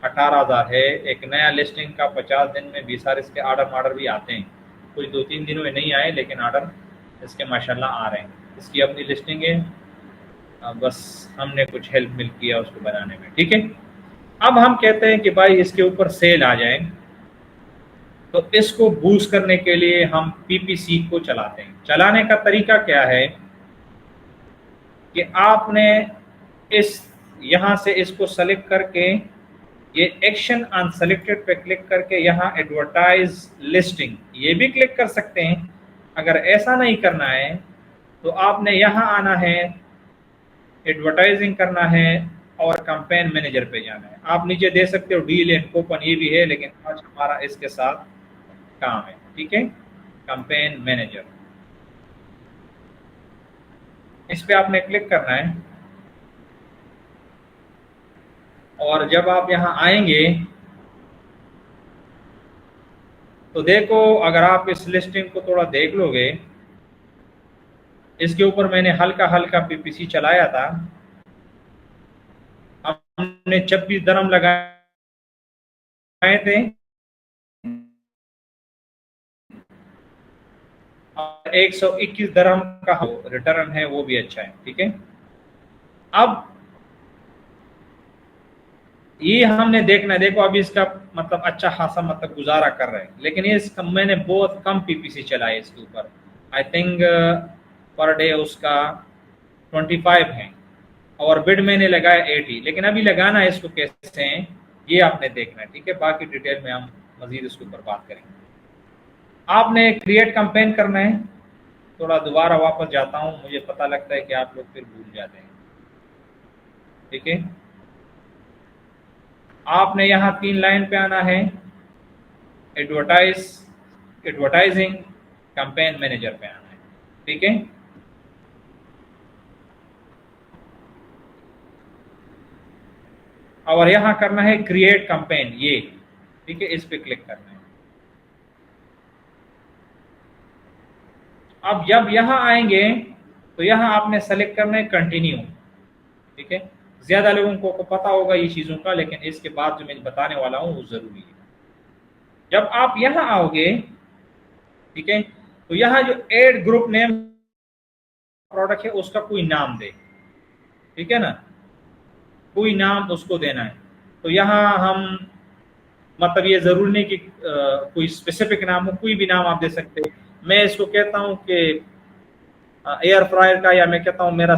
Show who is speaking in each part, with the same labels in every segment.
Speaker 1: 18,000 है। एक नया लिस्टिंग का 50 दिन में 20 सारे इसके ऑर्डर भी आते हैं। कुछ 2-3 दिनों में नहीं आए, लेकिन ऑर्डर इसके माशाल्लाह आ रहे हैं। इसकी अपनी लिस्टिंग है, बस हमने कुछ हेल्प मिल किया उसको बनाने में। ठीक है, अब हम कहते हैं कि भाई इसके ऊपर सेल आ जाए, तो इसको बूस्ट करने के लिए हम पीपीसी को चलाते हैं। चलाने का तरीका क्या है कि आपने इस यहाँ से इसको सेलेक्ट करके ये एक्शन अनसेलेक्टेड पे क्लिक करके यहाँ एडवर्टाइज लिस्टिंग ये भी क्लिक कर सकते हैं। अगर ऐसा नहीं करना है तो आपने यहाँ आना है, एडवर्टाइजिंग करना है और कैंपेन मैनेजर पे जाना है। आप नीचे दे सकते हो डील एंड कूपन, ये भी है, लेकिन आज हमारा इसके साथ काम है। ठीक है, कैंपेन मैनेजर, इस पे आपने क्लिक करना है। और जब आप यहाँ आएंगे तो देखो, अगर आप इस लिस्टिंग को थोड़ा देख लोगे, इसके ऊपर मैंने हल्का हल्का पीपीसी चलाया था। हमने 26 दरम लगाए थे और 121 दरम का रिटर्न है, वो भी अच्छा है। ठीक है, अब ये हमने देखना है। देखो अभी इसका मतलब अच्छा खासा मतलब गुजारा कर रहे हैं, लेकिन ये मैंने बहुत कम पीपीसी चलाए इसके ऊपर। आई थिंक पर डे उसका 25 है और बिड मैंने लगाया 80। लेकिन अभी लगाना है इसको कैसे है ये आपने देखना है। ठीक है, बाकी डिटेल में हम मजीद इसके ऊपर बात करेंगे। आपने क्रिएट कैंपेन करना है। थोड़ा दोबारा वापस जाता हूं, मुझे पता लगता है कि आप लोग फिर भूल जाते हैं। ठीक है, आपने यहाँ 3 लाइन पे आना है, एडवर्टाइजिंग, कैंपेन मैनेजर पे आना है। ठीक है, और यहाँ करना है क्रिएट कैंपेन, ये ठीक है, इस पे क्लिक करना है। अब जब यहाँ आएंगे तो यहाँ आपने सेलेक्ट करना है कंटिन्यू। ठीक है, ज्यादा लोगों को पता होगा ये चीजों का, लेकिन इसके बाद जो मैं बताने वाला हूँ वो जरूरी है। जब आप यहाँ आओगे, ठीक है, तो यहाँ जो एड ग्रुप नेम प्रोडक्ट है उसका कोई नाम दे। ठीक है ना, कोई नाम उसको देना है। तो यहाँ हम मतलब ये जरूरी नहीं कि कोई स्पेसिफिक नाम हो, कोई भी नाम आप दे सकते हैं। मैं इसको कहता हूँ कि एयर फ्रायर का, या मैं कहता हूँ मेरा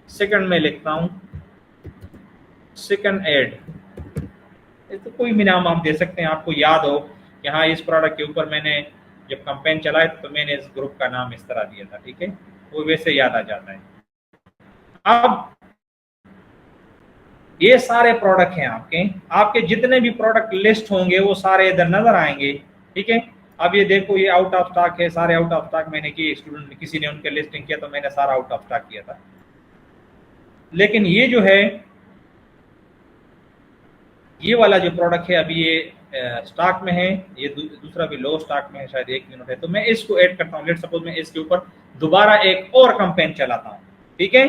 Speaker 1: सेकंड में लिखता हूँ सेकंड एड। तो कोई भी नाम आप दे सकते हैं, आपको याद हो कि हाँ इस प्रोडक्ट के ऊपर मैंने जब कैंपेन चलाया तो मैंने इस ग्रुप का नाम इस तरह दिया था। ठीक है, वो वैसे याद आ जाता है। अब ये सारे प्रोडक्ट हैं आपके आपके जितने भी प्रोडक्ट लिस्ट होंगे वो सारे इधर नजर आएंगे। ठीक है, अब ये देखो ये आउट ऑफ स्टॉक है, सारे आउट ऑफ स्टॉक मैंने किए। स्टूडेंट किसी ने उनके लिस्टिंग किया तो मैंने सारा आउट ऑफ स्टॉक किया था। लेकिन ये जो है ये वाला जो प्रोडक्ट है अभी ये स्टॉक में है, ये दूसरा भी लो स्टॉक में है, शायद 1 मिनट है। तो मैं इसको ऐड करता हूँ। लेट सपोज मैं इसके ऊपर दोबारा एक और कैंपेन चलाता हूँ। ठीक है,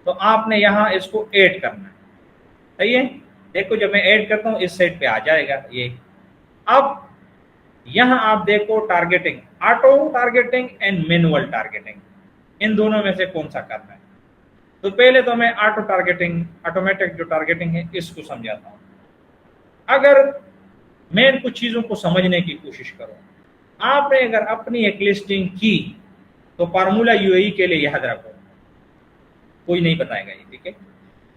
Speaker 1: तो आपने यहाँ इसको ऐड करना है। सही है, देखो जब मैं ऐड करता हूँ इस साइड पे आ जाएगा ये। अब यहाँ आप देखो targeting, auto targeting and manual targeting, इन दोनों में से कौन सा करना है। तो पहले तो मैं ऑटो टारगेटिंग, ऑटोमेटिक जो टारगेटिंग है इसको समझाता हूँ। अगर मैं कुछ चीजों को समझने की कोशिश करूं, आपने अगर अपनी एक लिस्टिंग की तो फार्मूला यूएई के लिए याद रखो, कोई नहीं बताएगा ये। ठीक है,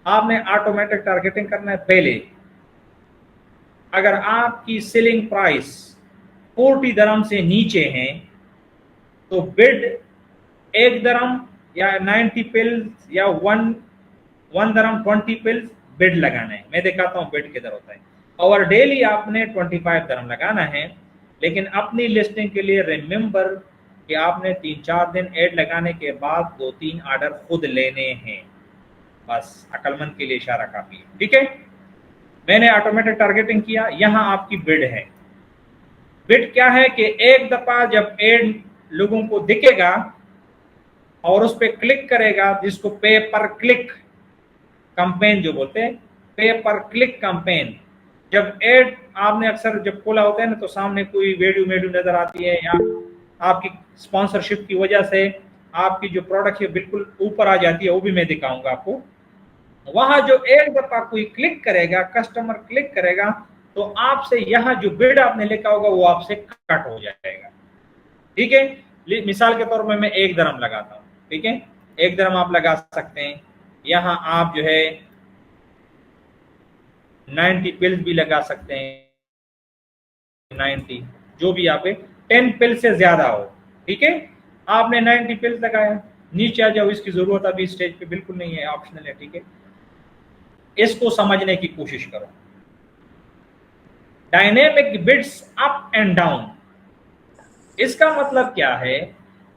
Speaker 1: आपने ऑटोमेटिक टारगेटिंग करना है। पहले अगर आपकी सेलिंग प्राइस 40 दरम से नीचे है तो बिड 1 दरम या 90 पिल्स या 1 दरम 20 पिल्स बिड लगाना है। मैं दिखाता हूँ बिड किधर होता है। और डेली आपने 25 दरम लगाना है। लेकिन अपनी लिस्टिंग के लिए रिमेंबर कि आपने 3-4 दिन ऐड लगाने के बाद 2-3 ऑर्डर खुद लेने हैं। बस अक्लमंद के लिए इशारा काफी है। ठीक है, मैंने ऑटोमेटिक टारगेटिंग किया। यहाँ आपकी बिड है। बिड क्या है कि एक दफा जब ऐड लोगों को दिखेगा और उस पर क्लिक करेगा, जिसको पे पर क्लिक कैंपेन जो बोलते हैं, पे पर क्लिक कैंपेन। जब एड आपने अक्सर जब खोला होता है ना, तो सामने कोई वीडियो नजर आती है, या आपकी स्पॉन्सरशिप की वजह से आपकी जो प्रोडक्ट है बिल्कुल ऊपर आ जाती है, वो भी मैं दिखाऊंगा आपको। वहां जो एक दफा कोई क्लिक करेगा, कस्टमर क्लिक करेगा, तो आपसे यहाँ जो बिड आपने लिखा होगा वो आपसे कट हो जाएगा। ठीक है, मिसाल के तौर पर मैं 1 दरम लगाता हूँ। ठीक है, 1 दरम आप लगा सकते हैं। यहाँ आप जो है 90 पिल्स भी लगा सकते हैं, 90 जो भी आप 10 पिल से ज्यादा हो। ठीक है, आपने 90 पिल्स लगाया, नीचे आ जाओ, इसकी जरूरत अभी स्टेज पे बिल्कुल नहीं है, ऑप्शनल है। ठीक है, इसको समझने की कोशिश करो। Dynamic bids up and down, इसका मतलब क्या है?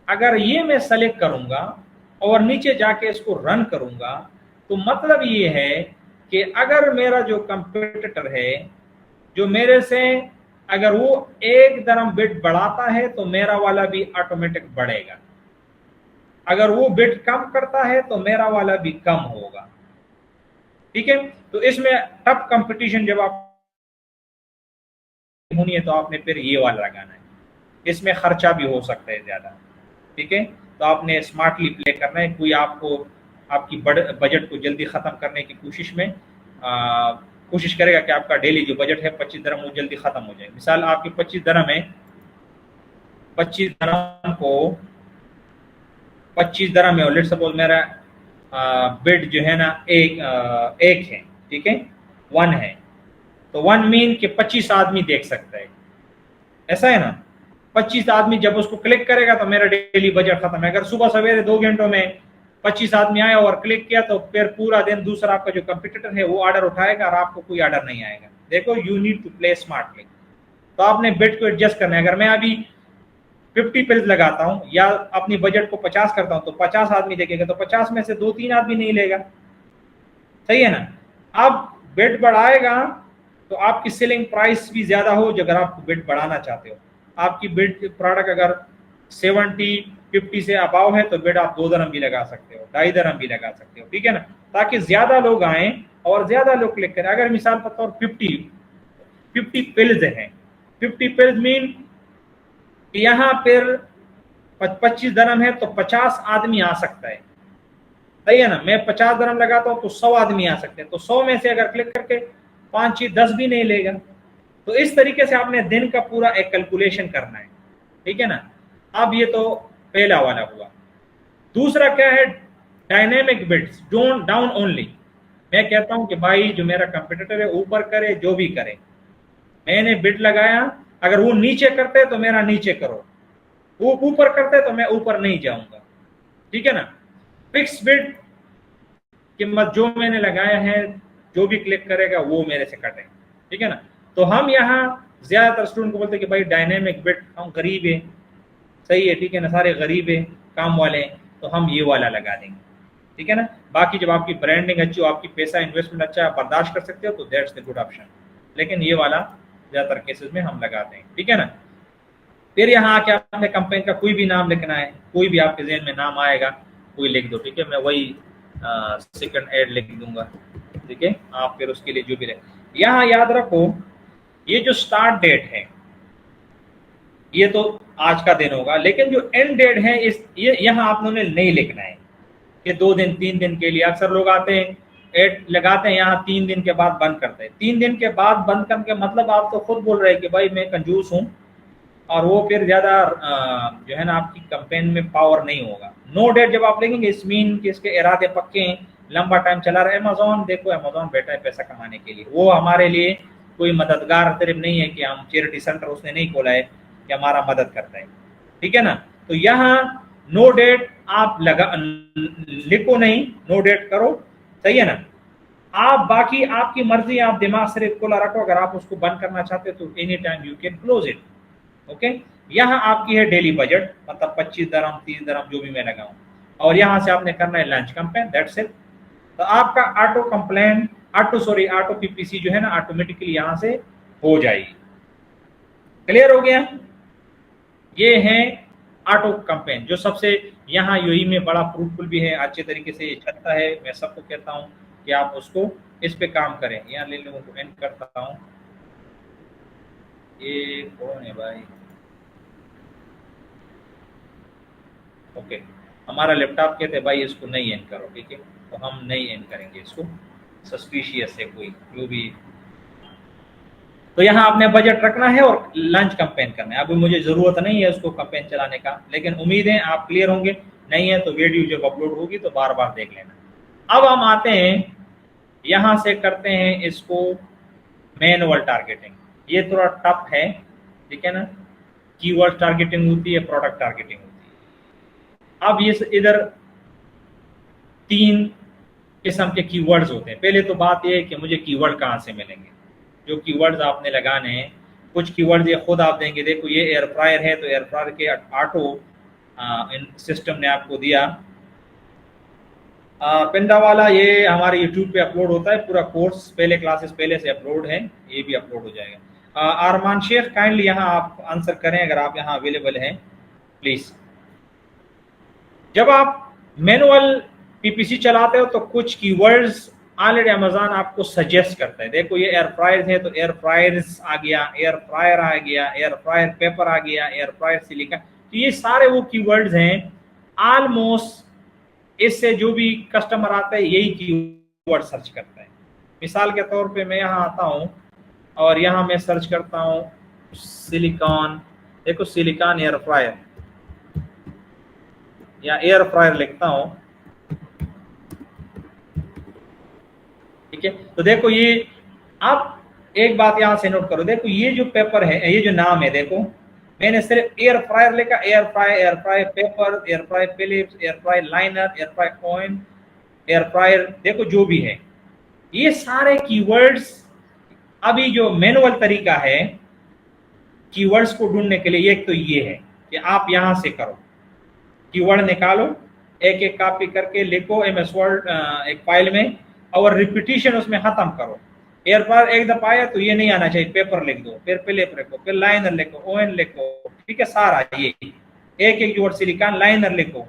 Speaker 1: अगर ये मैं सेलेक्ट करूंगा और नीचे जाके इसको रन करूंगा, तो मतलब ये है कि अगर मेरा जो कंपटीटर है, जो मेरे से अगर वो 1 दरम बिड बढ़ाता है तो मेरा वाला भी ऑटोमेटिक बढ़ेगा, अगर वो बिड कम करता है तो मेरा वाला भी कम होगा। ठीक है, तो इसमें टफ कंपटीशन जब आप होनी है तो आपने फिर ये वाला लगाना है, इसमें खर्चा भी हो सकता है ज्यादा। ठीक है, तो आपने स्मार्टली प्ले करना है। कोई आपको आपकी बजट को जल्दी खत्म करने की कोशिश में कोशिश करेगा कि आपका डेली जो बजट है 25 दरम वो जल्दी खत्म हो जाए। मिसाल आपकी 25 दरम है, 25 दरम को 25 दरम है, और लेट्स सपोज मेरा बिड जो है ना एक है। ठीक है, 1 है, तो 1 मीन कि 25 आदमी देख सकता है, ऐसा है ना। 25 आदमी जब उसको क्लिक करेगा तो मेरा डेली बजट खत्म है। अगर सुबह सवेरे 2 घंटों में 25 आदमी आया और क्लिक किया, तो फिर पूरा दिन दूसरा आपका जो कंपटीटर है वो ऑर्डर उठाएगा और आपको कोई ऑर्डर नहीं आएगा। देखो, you need to play smartly. तो आपने बिड को एडजस्ट करना है। अगर मैं अभी 50 पिल्स लगाता हूं या अपनी बजट को 50 करता हूं, तो 50 आदमी देखेगा, तो 50 में से 2-3 आदमी नहीं लेगा। सही है ना। अब बिड बढ़ाएगा तो आपकी सेलिंग प्राइस भी ज्यादा हो, अगर आप बिड बढ़ाना चाहते हो। आपकी बिड प्रोडक्ट अगर 70-50 से अबाव है तो बिड आप 2 दरम भी लगा सकते हो, 2.5 दरम भी लगा सकते हो। ठीक है ना, ताकि ज्यादा लोग आए और ज्यादा लोग क्लिक करें। अगर मिसाल के तौर 50 पिल्स हैं, 50 पिल्स मीन यहाँ फिर 25 दरम है तो 50 आदमी आ सकता है। सही है ना, मैं 50 दरम लगाता हूँ तो 100 आदमी आ सकते हैं, तो 100 में से अगर क्लिक करके 5-6-10 भी नहीं लेगा। तो इस तरीके से आपने दिन का पूरा एक कैलकुलेशन करना है। ठीक है ना। अब ये तो पहला वाला हुआ। दूसरा क्या है? Dynamic bids down only. मैं कहता हूं कि भाई जो मेरा कंपटीटर है ऊपर करे, जो भी करे, मैंने बिड लगाया, अगर वो नीचे करते तो मेरा नीचे करो, वो ऊपर करते तो मैं ऊपर नहीं जाऊंगा। ठीक है ना। फिक्स बिड कीमत जो मैंने लगाया है, जो भी क्लिक करेगा वो मेरे से कटे। ठीक है ना। तो हम यहाँ ज्यादातर स्टूडेंट को बोलते हैं कि भाई डायनेमिक बिड, हम गरीब है, सही है, ठीक है ना, सारे गरीब है, काम वाले हैं, तो हम ये वाला लगा देंगे। ठीक है ना। बाकी जब आपकी ब्रांडिंग अच्छी हो, आपकी पैसा इन्वेस्टमेंट अच्छा आप बर्दाश्त कर सकते हो, तो दैट्स द गुड ऑप्शन। लेकिन ये वाला ज्यादातर केसेस में हम लगाते हैं। ठीक है ना। फिर यहाँ आके आपने कंपनी का कोई भी नाम लिखना है, कोई भी आपके जहन में नाम आएगा कोई लिख दो। ठीक है, मैं वही सेकंड एड लिख दूंगा। ठीक है, आप फिर उसके लिए जो भी यहाँ याद रखो, ये जो स्टार्ट डेट है ये तो आज का दिन होगा, लेकिन जो एंड डेट है इस ये यहाँ आप लोगों ने नहीं लिखना है कि 2 दिन 3 दिन के लिए। अक्सर लोग आते हैं एड लगाते हैं, यहाँ 3 दिन के बाद बंद करते हैं। 3 दिन के बाद बंद करने के मतलब आप तो खुद बोल रहे हैं कि भाई मैं कंजूस हूँ, और वो फिर ज्यादा जो है ना आपकी कैंपेन में पावर नहीं होगा। नो डेट जब आप लिखेंगे, इस मीन कि इसके इरादे पक्के हैं, लंबा टाइम चला रहा है। अमेजोन देखो, अमेजोन बैठा है पैसा कमाने के लिए, वो हमारे लिए कोई मददगार तरफ नहीं है कि हम चैरिटी सेंटर उसने नहीं खोला है कि हमारा मदद करता है। ठीक है ना। तो यहाँ नो डेट आप लिखो नहीं, नो डेट करो। सही है ना। आप बाकी आपकी मर्जी, आप दिमाग सिर्फ खुला रखो। अगर आप उसको बंद करना चाहते हो तो any time you can close it. Okay, यहाँ आपकी है डेली बजट, मतलब 25 दरम 30 दरम जो भी मैं लगाऊं, और यहाँ से आपने करना है लंच कैंपेन, दैट्स इट। तो आपका ऑटो पीपीसी जो है ना ऑटोमेटिकली यहाँ से हो जाएगी। क्लियर हो गया। ये है ऑटो कैंपेन, जो सबसे यहाँ यूई में बड़ा फ्रूटफुल भी है, अच्छे तरीके से ये चलता है। मैं सबको कहता हूँ कि आप उसको इस पे काम करें। यहाँ ले लोगों को एंड करता हूँ। ये कौन है भाई? ओके, हमारा लैपटॉप कहते हैं भाई इसको नहीं एंड करो, ठीक है, तो हम नहीं एंड करेंगे इसको, सस्पिशियस है कोई जो भी। तो यहाँ आपने बजट रखना है और लंच कंपेन करना है। अभी मुझे ज़रूरत नहीं है उसको कंपेन चलाने का, लेकिन उम्मीद है आप क्लियर होंगे। नहीं है तो वीडियो जब अपलोड होगी तो बार बार देख लेना। अब हम आते हैं, यहाँ से करते हैं इसको मैनुअल टारगेटिंग। ये थोड़ा टफ है, ठीक है ना। कीवर्ड टारगेटिंग होती है, प्रोडक्ट टारगेटिंग होती है। अब ये इधर 3 किस्म के कीवर्ड्स होते हैं। पहले तो बात ये है कि मुझे कीवर्ड कहाँ से मिलेंगे। जो कीवर्ड्स आपने लगाने हैं, कुछ कीवर्ड्स ये खुद आप देंगे। देखो ये एयर फ्रायर है तो एयर फ्रायर के ऑटो सिस्टम ने आपको दिया। पिंडा वाला ये हमारे यूट्यूब पे अपलोड होता है, पूरा कोर्स पहले क्लासेस पहले से अपलोड है, ये भी अपलोड हो जाएगा। अरमान शेख काइंडली यहाँ आप आंसर करें अगर आप यहाँ अवेलेबल हैं प्लीज। जब आप मैनुअल पीपीसी चलाते हो तो कुछ कीवर्ड्स ऑलरेडी अमेज़न आपको सजेस्ट करता है। देखो ये एयर फ्रायर है तो एयर फ्रायर्स आ गया, एयर फ्रायर आ गया, एयर फ्रायर पेपर आ गया, एयर फ्रायर सिलिकॉन। तो ये सारे वो कीवर्ड्स हैं, ऑलमोस्ट इससे जो भी कस्टमर आता है यही कीवर्ड सर्च करता है। मिसाल के तौर पे मैं यहाँ आता हूँ और यहाँ मैं सर्च करता हूँ सिलिकॉन। देखो सिलिकॉन एयर फ्रायर या एयर फ्रायर लिखता हूँ, ठीक है। तो देखो ये, आप एक बात यहाँ से नोट करो, देखो ये जो पेपर है, ये जो नाम है, देखो मैंने सिर्फ एयर फ्रायर लिखा, air fryer paper, air fryer Philips, air fryer liner, air fryer coin, air fryer, देखो जो भी है ये सारे कीवर्ड्स। अभी जो मैनुअल तरीका है कीवर्ड्स को ढूंढने के लिए, एक तो ये है कि आप यहां से करो, कीवर्ड निकालो, एक एक कॉपी करके लिखो एमएस वर्ड एक फाइल में, और रिपीटिशन उसमें खत्म करो। एयर फ्रायर एक दफा आया तो ये नहीं आना चाहिए, पेपर लिख दो, फिर फिलिप लिखो, फिर लाइनर लिखो, ओएन लिखो, ठीक है, सारा ये एक एक वर्ड सिलिकॉन लाइनर लिखो।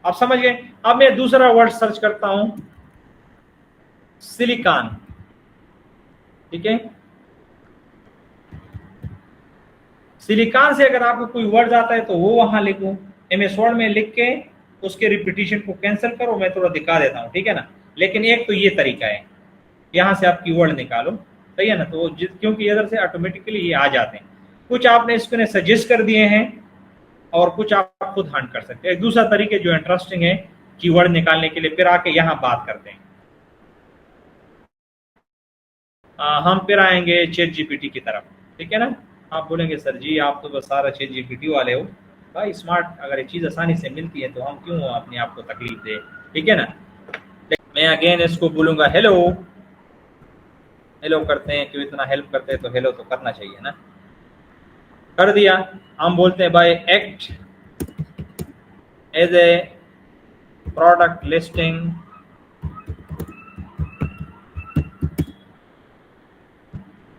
Speaker 1: आप समझ गए। अब मैं दूसरा वर्ड सर्च करता हूं सिलिकॉन, ठीक है। सिलिकॉन से अगर आपको कोई वर्ड आता है तो वो वहां लिखो, एमएस वर्ड में लिख के उसके रिपीटिशन को कैंसिल करो। मैं थोड़ा दिखा देता हूँ, ठीक है ना। लेकिन एक तो ये तरीका है, यहाँ से आप कीवर्ड निकालो, सही है ना। तो क्योंकि इधर से ऑटोमेटिकली ये आ जाते हैं। कुछ आपने इसको सजेस्ट कर दिए हैं और कुछ आप खुद हंट कर सकते हैं। एक दूसरा तरीके जो इंटरेस्टिंग है कीवर्ड निकालने के लिए, फिर आके यहाँ बात करते हैं। हम फिर आएंगे चैट जीपीटी की तरफ, ठीक है ना। आप बोलेंगे सर जी आप तो बस सारा चैट जीपीटी वाले हो। भाई स्मार्ट अगर ये चीज़ आसानी से मिलती है तो हम क्यों अपने आप को तकलीफ दे, ठीक है ना। मैं अगेन इसको बोलूँगा हेलो, हेलो करते हैं, क्यों इतना हेल्प करते हैं तो हेलो तो करना चाहिए ना। कर दिया। हम बोलते हैं भाई act as a product listing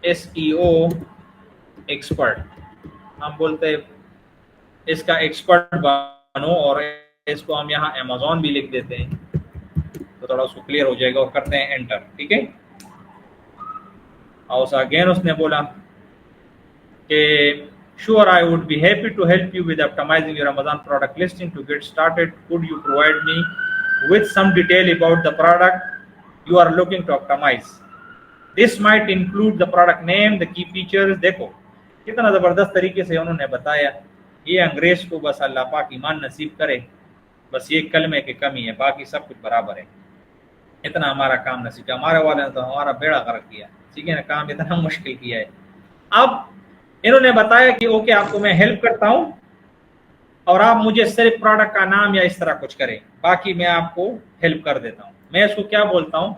Speaker 1: SEO expert. हम बोलते हैं इसका एक्सपर्ट बनो, और इसको हम यहाँ अमेज़न भी लिख देते हैं तो थोड़ा उसको क्लियर हो जाएगा, और करते हैं एंटर, ठीक है। और अगेन उसने बोला कि sure I would be happy to help you with optimizing your Amazon product listing. To get started, could you provide me with some detail about the product you are looking to optimize? This might include the product name, the key features। देखो कितना ज़बरदस्त तरीके से उन्होंने बताया। ये अंग्रेज को बस अल्लाह पाक ईमान नसीब करे, बस ये कलमे की कमी है, बाकी सब कुछ बराबर है। इतना हमारा काम नसीब है, हमारे वाले ने तो हमारा बेड़ा गर्क किया, ठीक है ना, काम इतना मुश्किल किया है। अब इन्होंने बताया कि ओके आपको मैं हेल्प करता हूं और आप मुझे सिर्फ प्रोडक्ट का नाम या इस तरह कुछ करें, बाकी मैं आपको हेल्प कर देता हूं। मैं इसको क्या बोलता हूं,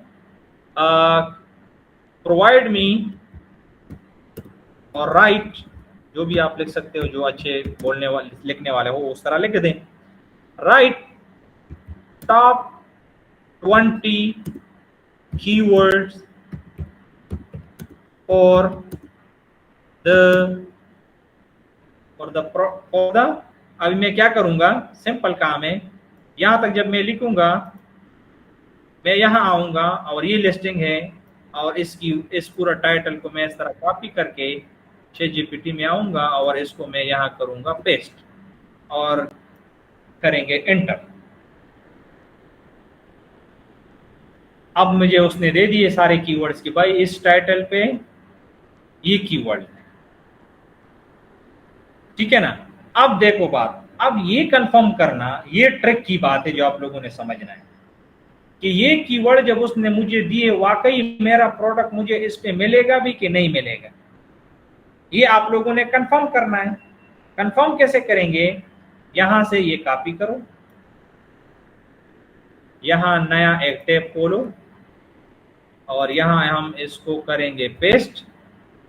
Speaker 1: प्रोवाइड मी और राइट, जो भी आप लिख सकते हो, जो अच्छे बोलने वाले लिखने वाले हो उस तरह लिख दें। Right top 20 keywords for the अभी मैं क्या करूंगा, सिंपल काम है, यहां तक जब मैं लिखूंगा मैं यहाँ आऊँगा और ये लिस्टिंग है और इस पूरा टाइटल को मैं इस तरह कॉपी करके ChatGPT में आऊँगा और इसको मैं यहाँ करूँगा पेस्ट और करेंगे एंटर। अब मुझे उसने दे दिए सारे कीवर्ड्स कि भाई इस टाइटल पे ये कीवर्ड है, ठीक है ना। अब देखो बात, अब ये कंफर्म करना, ये ट्रिक की बात है जो आप लोगों ने समझना है कि ये कीवर्ड जब उसने मुझे दिए वाकई मेरा प्रोडक्ट मुझे इस पे मिलेगा भी कि नहीं मिलेगा, ये आप लोगों ने कंफर्म करना है। कंफर्म कैसे करेंगे, यहां से ये कॉपी करो, यहां नया एक टैब खोलो और यहां हम इसको करेंगे पेस्ट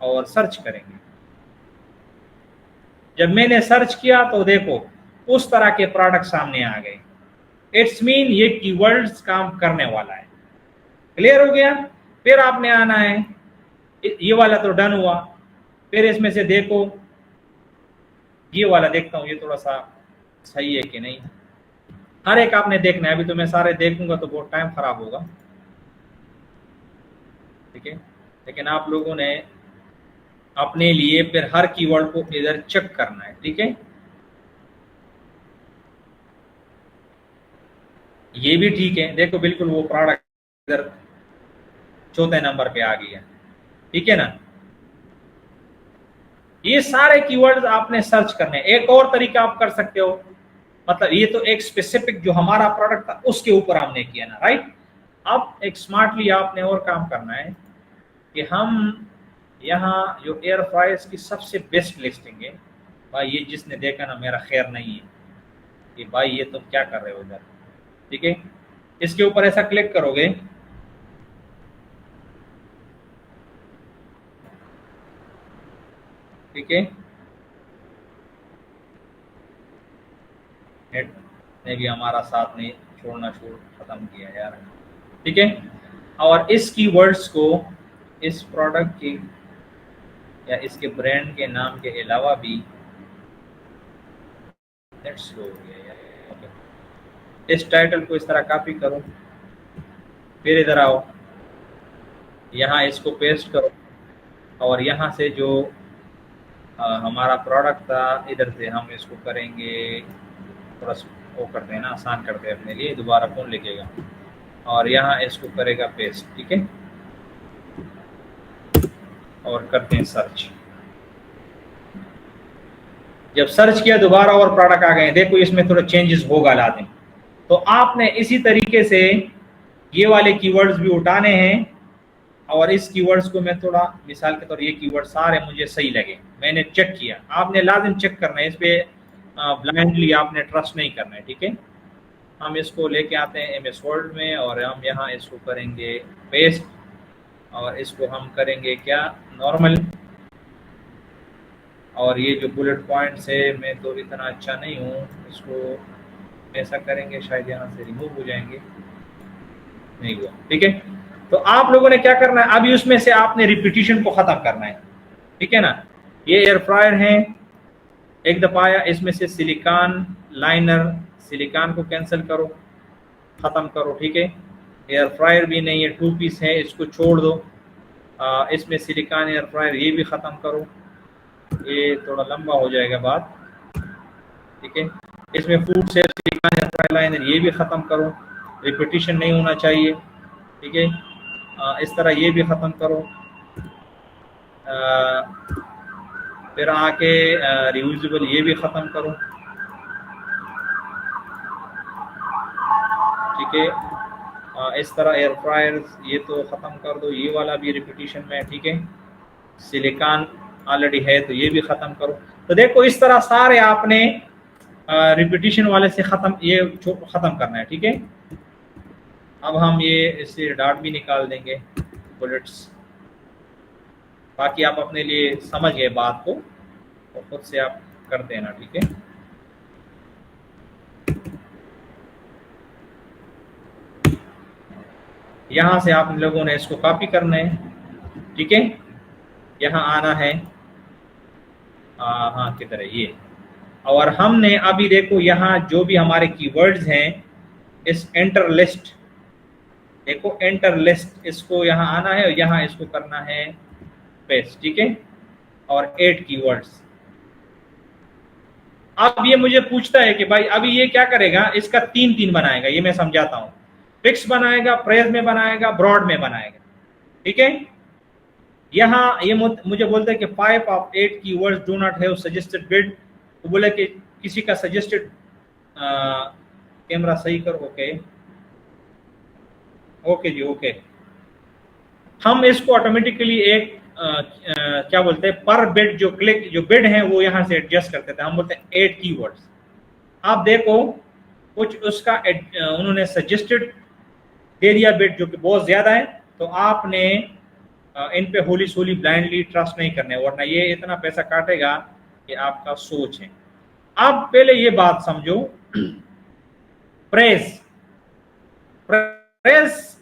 Speaker 1: और सर्च करेंगे। जब मैंने सर्च किया तो देखो उस तरह के प्रोडक्ट सामने आ गए। इट्स मीन ये कीवर्ड्स काम करने वाला है। क्लियर हो गया। फिर आपने आना है, ये वाला तो डन हुआ, फिर इसमें से देखो ये वाला देखता हूँ ये थोड़ा सा सही है कि नहीं। हर एक आपने देखना है, अभी तो मैं सारे देखूंगा तो बहुत टाइम खराब होगा, ठीक है। लेकिन आप लोगों ने अपने लिए फिर हर कीवर्ड को इधर चेक करना है, ठीक है। ये भी ठीक है, देखो बिल्कुल वो प्रोडक्ट इधर चौथे नंबर पे आ गया, ठीक है ना। ये सारे कीवर्ड्स आपने सर्च करने। एक और तरीका आप कर सकते हो, मतलब ये तो एक स्पेसिफिक जो हमारा प्रोडक्ट था उसके ऊपर हमने किया ना, राइट। अब एक स्मार्टली आपने और काम करना है कि हम यहाँ जो एयर फ्रायर्स की सबसे बेस्ट लिस्टिंग है, भाई ये जिसने देखा ना मेरा खैर नहीं है कि भाई ये तुम क्या कर रहे हो उधर, ठीक है। इसके ऊपर ऐसा क्लिक करोगे, ठीक है। नेट ने भी हमारा साथ नहीं छोड़ना खत्म किया यार, ठीक है। और इस कीवर्ड्स को इस प्रोडक्ट की या इसके ब्रांड के नाम के अलावा भी नेट स्लो हो गया यार। इस टाइटल को इस तरह कॉपी करो, फिर इधर आओ, यहाँ इसको पेस्ट करो और यहाँ से जो हमारा प्रोडक्ट था इधर से हम इसको करेंगे थोड़ा वो करते हैं ना, आसान करते हैं अपने लिए, दोबारा कौन लिखेगा, और यहाँ इसको करेगा पेस्ट, ठीक है। और करते हैं सर्च। जब सर्च किया दोबारा और प्रोडक्ट आ गए, देखो इसमें थोड़ा चेंजेस होगा लाजिम। तो आपने इसी तरीके से ये वाले कीवर्ड्स भी उठाने हैं और इस कीवर्ड्स को मैं थोड़ा मिसाल के तौर ये कीवर्ड सारे मुझे सही लगे, मैंने चेक किया। आपने लाजिम चेक करना है, इस पे ब्लाइंडली आपने ट्रस्ट नहीं करना है, ठीक है। हम इसको लेके आते हैं MS वर्ड में और हम यहाँ इसको करेंगे पेस्ट और इसको हम करेंगे क्या, नॉर्मल। और ये जो बुलेट पॉइंट्स है मैं तो इतना अच्छा नहीं हूँ, इसको ऐसा करेंगे शायद यहाँ से रिमूव हो जाएंगे, नहीं हुआ, ठीक है। तो आप लोगों ने क्या करना है, अभी उसमें से आपने रिपीटिशन को खत्म करना है, ठीक है ना। ये एयर फ्रायर है, एक दफा आया, इसमें से सिलिकॉन लाइनर, सिलिकॉन को कैंसिल करो, खत्म करो, ठीक है। एयर फ्रायर भी नहीं है, 2 पीस है, इसको छोड़ दो। इसमें सिलिकॉन एयर फ्रायर ये भी खत्म करो, ये थोड़ा लंबा हो जाएगा बात, ठीक है। इसमें फूड से सिलिकॉन एयर फ्रायर लाइनर ये भी खत्म करो, रिपीटिशन नहीं होना चाहिए, ठीक है। इस तरह ये भी ख़त्म करो। फिर आके रियूजेबल ये भी ख़त्म करो, ठीक है। इस तरह एयर फ्रायर्स ये तो ख़त्म कर दो, ये वाला भी रिपीटिशन में, ठीक है। सिलिकॉन ऑलरेडी है तो ये भी ख़त्म करो। तो देखो इस तरह सारे आपने रिपीटिशन वाले से ख़त्म, ये ख़त्म करना है, ठीक है। अब हम ये इससे डाट भी निकाल देंगे, बुलेट्स। बाकी आप अपने लिए समझ गए बात को और खुद से आप कर देना, ठीक है। यहाँ से आप लोगों ने इसको कॉपी करना है, ठीक है। यहाँ आना है, हाँ किधर है ये, और हमने अभी देखो यहाँ जो भी हमारे कीवर्ड्स हैं इस एंटर लिस्ट देखो एंटर लिस्ट, इसको यहाँ आना है और यहाँ इसको करना है पेस्ट, ठीक है, और 8 कीवर्ड्स। अब ये मुझे पूछता है कि भाई अभी ये क्या करेगा, इसका 3-3 बनाएगा, ये मैं समझाता हूँ। फिक्स बनाएगा, प्रेज में बनाएगा, ब्रॉड में बनाएगा, ठीक है। यहाँ ये मुझे बोलता है कि 5 of 8 keywords do not have suggested bid. तो बोले कि किसी का सजेस्टेड, कैमरा सही कर, ओके ओके जी, ओके। हम इसको ऑटोमेटिकली एक क्या बोलते हैं, पर बिड जो बिड है वो यहाँ से एडजस्ट करते थे, हम बोलते हैं 8 कीवर्ड्स। आप देखो कुछ उसका उन्होंने सजेस्टेड दे दिया बिड जो कि बहुत ज्यादा है, तो आपने इन पे होली सोली ब्लाइंडली ट्रस्ट नहीं करने, वरना ये इतना पैसा काटेगा कि आपका सोच है। अब पहले ये बात समझो, प्रेस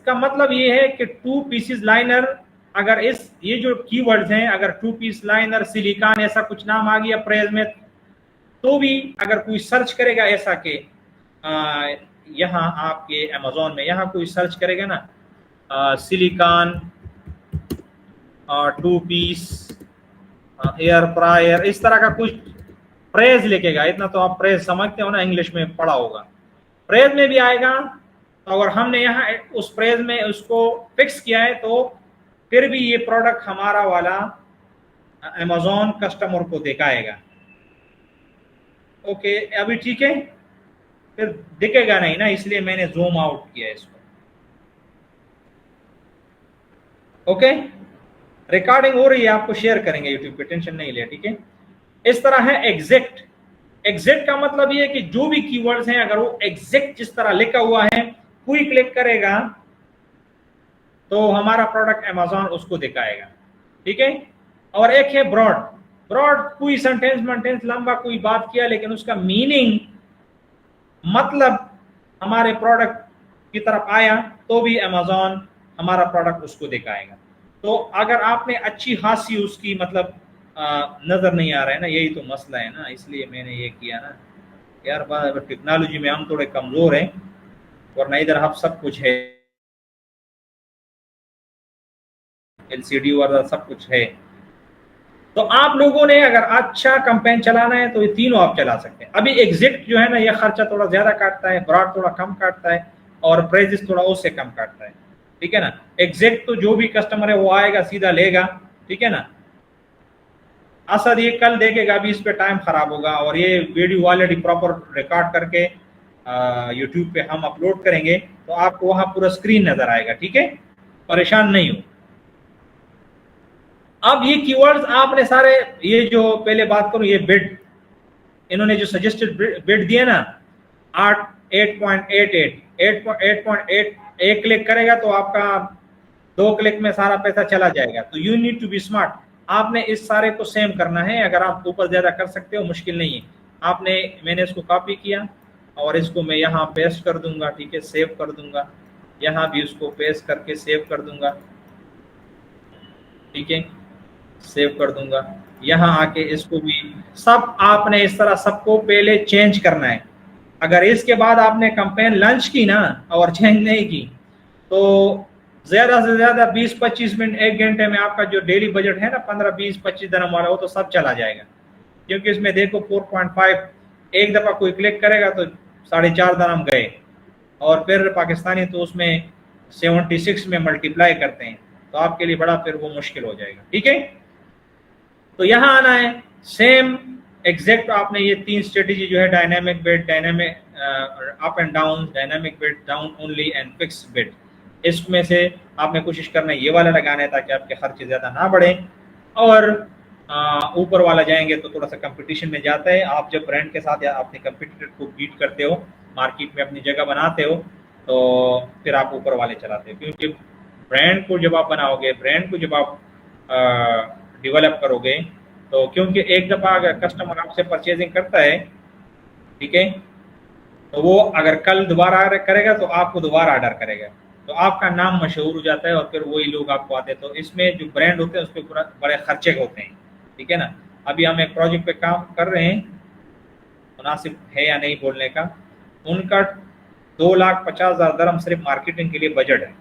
Speaker 1: का मतलब ये है कि 2 पीसेस लाइनर, अगर ये जो कीवर्ड्स हैं, अगर 2 पीस लाइनर, सिलिकॉन, ऐसा कुछ नाम आ गया प्रेस में, तो भी अगर कोई सर्च करेगा ऐसा के यहाँ आपके अमेज़न में, यहाँ कोई सर्च करेगा ना सिलिकॉन 2 पीस एयर फ्रायर, इस तरह का कुछ प्रेस लिखेगा, इतना तो आप प्रेस समझते हो ना, इंग्लिश में पढ़ा होगा। प्रेस में भी आएगा, तो अगर हमने यहाँ उस प्रेस में उसको फिक्स किया है तो फिर भी ये प्रोडक्ट हमारा वाला अमेज़न कस्टमर को दिखाएगा। ओके, अभी ठीक है, फिर दिखेगा नहीं ना, इसलिए मैंने जूम आउट किया इसको। ओके, रिकॉर्डिंग हो रही है, आपको शेयर करेंगे यूट्यूब पे, टेंशन नहीं ले, ठीक है। इस तरह है एग्जैक्ट। एग्जैक्ट का मतलब ये है कि जो भी कीवर्ड्स हैं, अगर वो एग्जैक्ट जिस तरह लिखा हुआ है, कोई क्लिक करेगा तो हमारा प्रोडक्ट अमेज़न उसको दिखाएगा, ठीक है। और एक है ब्रॉड। ब्रॉड कोई सेंटेंस लंबा कोई बात किया, लेकिन उसका मीनिंग मतलब हमारे प्रोडक्ट की तरफ आया, तो भी अमेज़न हमारा प्रोडक्ट उसको दिखाएगा। तो अगर आपने अच्छी खासी उसकी मतलब नजर नहीं आ रहा है ना, यही तो मसला है ना, इसलिए मैंने ये किया ना यार। टेक्नोलॉजी में हम थोड़े कमजोर हैं, वरना इधर हम सब कुछ है, एलसीडी वाला सब कुछ है। तो आप लोगों ने अगर अच्छा कैंपेन चलाना है तो ये तीनों आप चला सकते हैं। अभी एग्जैक्ट जो है ना, ये खर्चा थोड़ा ज्यादा काटता है, ब्रॉड थोड़ा कम काटता है, और प्रेजेस थोड़ा उससे कम काटता है, ठीक है ना। एग्जैक्ट तो जो भी कस्टमर है वो आएगा सीधा लेगा, ठीक है ना। असद ये कल देखेगा, अभी इस पे टाइम खराब होगा, और ये वीडियो ऑलरेडी प्रॉपर रिकॉर्ड करके यूट्यूब पे हम अपलोड करेंगे, तो आपको वहां पूरा स्क्रीन नजर आएगा, ठीक है, परेशान नहीं हो। अब ये कीवर्ड्स आपने सारे, ये जो पहले बात करूं, ये बिड इन्होंने जो सजेस्टेड बिड दिए ना 8.88 एक क्लिक करेगा तो आपका 2 क्लिक में सारा पैसा चला जाएगा। तो you need to be smart, आपने इस सारे को सेम करना है। अगर आप ऊपर ज्यादा कर सकते हो, मुश्किल नहीं है। मैंने इसको कॉपी किया और इसको मैं यहाँ पेस्ट कर दूंगा, ठीक है, सेव कर दूंगा, यहाँ भी उसको पेस्ट करके सेव कर दूंगा, ठीक है, सेव कर दूंगा। यहाँ आके इसको भी सब आपने इस तरह सबको पहले चेंज करना है। अगर इसके बाद आपने कैंपेन लॉन्च की ना और चेंज नहीं की, तो ज्यादा से ज्यादा 20-25 मिनट 1 घंटे में आपका जो डेली बजट है ना 15-20-25 दिरहम वाला, वो तो सब चला जाएगा। क्योंकि इसमें देखो 4.5 एक दफा कोई क्लिक करेगा तो 4.5 दिरहम गए, और फिर पाकिस्तानी तो उसमें 76 में मल्टीप्लाई करते हैं, तो आपके लिए बड़ा फिर वो मुश्किल हो जाएगा, ठीक है। तो यहाँ आना है, सेम एग्जैक्ट आपने ये 3 स्ट्रेटेजी जो है, dynamic bid, dynamic up and down, dynamic bid down only and fix bid, इसमें से आपने कोशिश करना है ये वाला लगाना है ताकि आपके खर्चे ज़्यादा ना बढ़े। और ऊपर वाला जाएंगे तो थोड़ा सा कंपटीशन में जाता है। आप जब ब्रांड के साथ या अपने कंपटीटर को बीट करते हो, मार्केट में अपनी जगह बनाते हो, तो फिर आप ऊपर वाले चलाते हो। क्योंकि ब्रांड को जब आप बनाओगे, ब्रांड को जब आप डेवलप करोगे, तो क्योंकि एक दफ़ा अगर कस्टमर आपसे परचेजिंग करता है, ठीक है, तो वो अगर कल दोबारा ऑर्डर करेगा तो आपको दोबारा ऑर्डर करेगा, तो आपका नाम मशहूर हो जाता है और फिर वही लोग आपको आते हैं। तो इसमें जो ब्रांड होते हैं उस पर पूरा बड़े खर्चे होते हैं, ठीक है ना। अभी हम एक प्रोजेक्ट पे काम कर रहे हैं, मुनासिब है या नहीं बोलने का, उनका 2,50,000 दिरहम सिर्फ मार्केटिंग के लिए बजट है,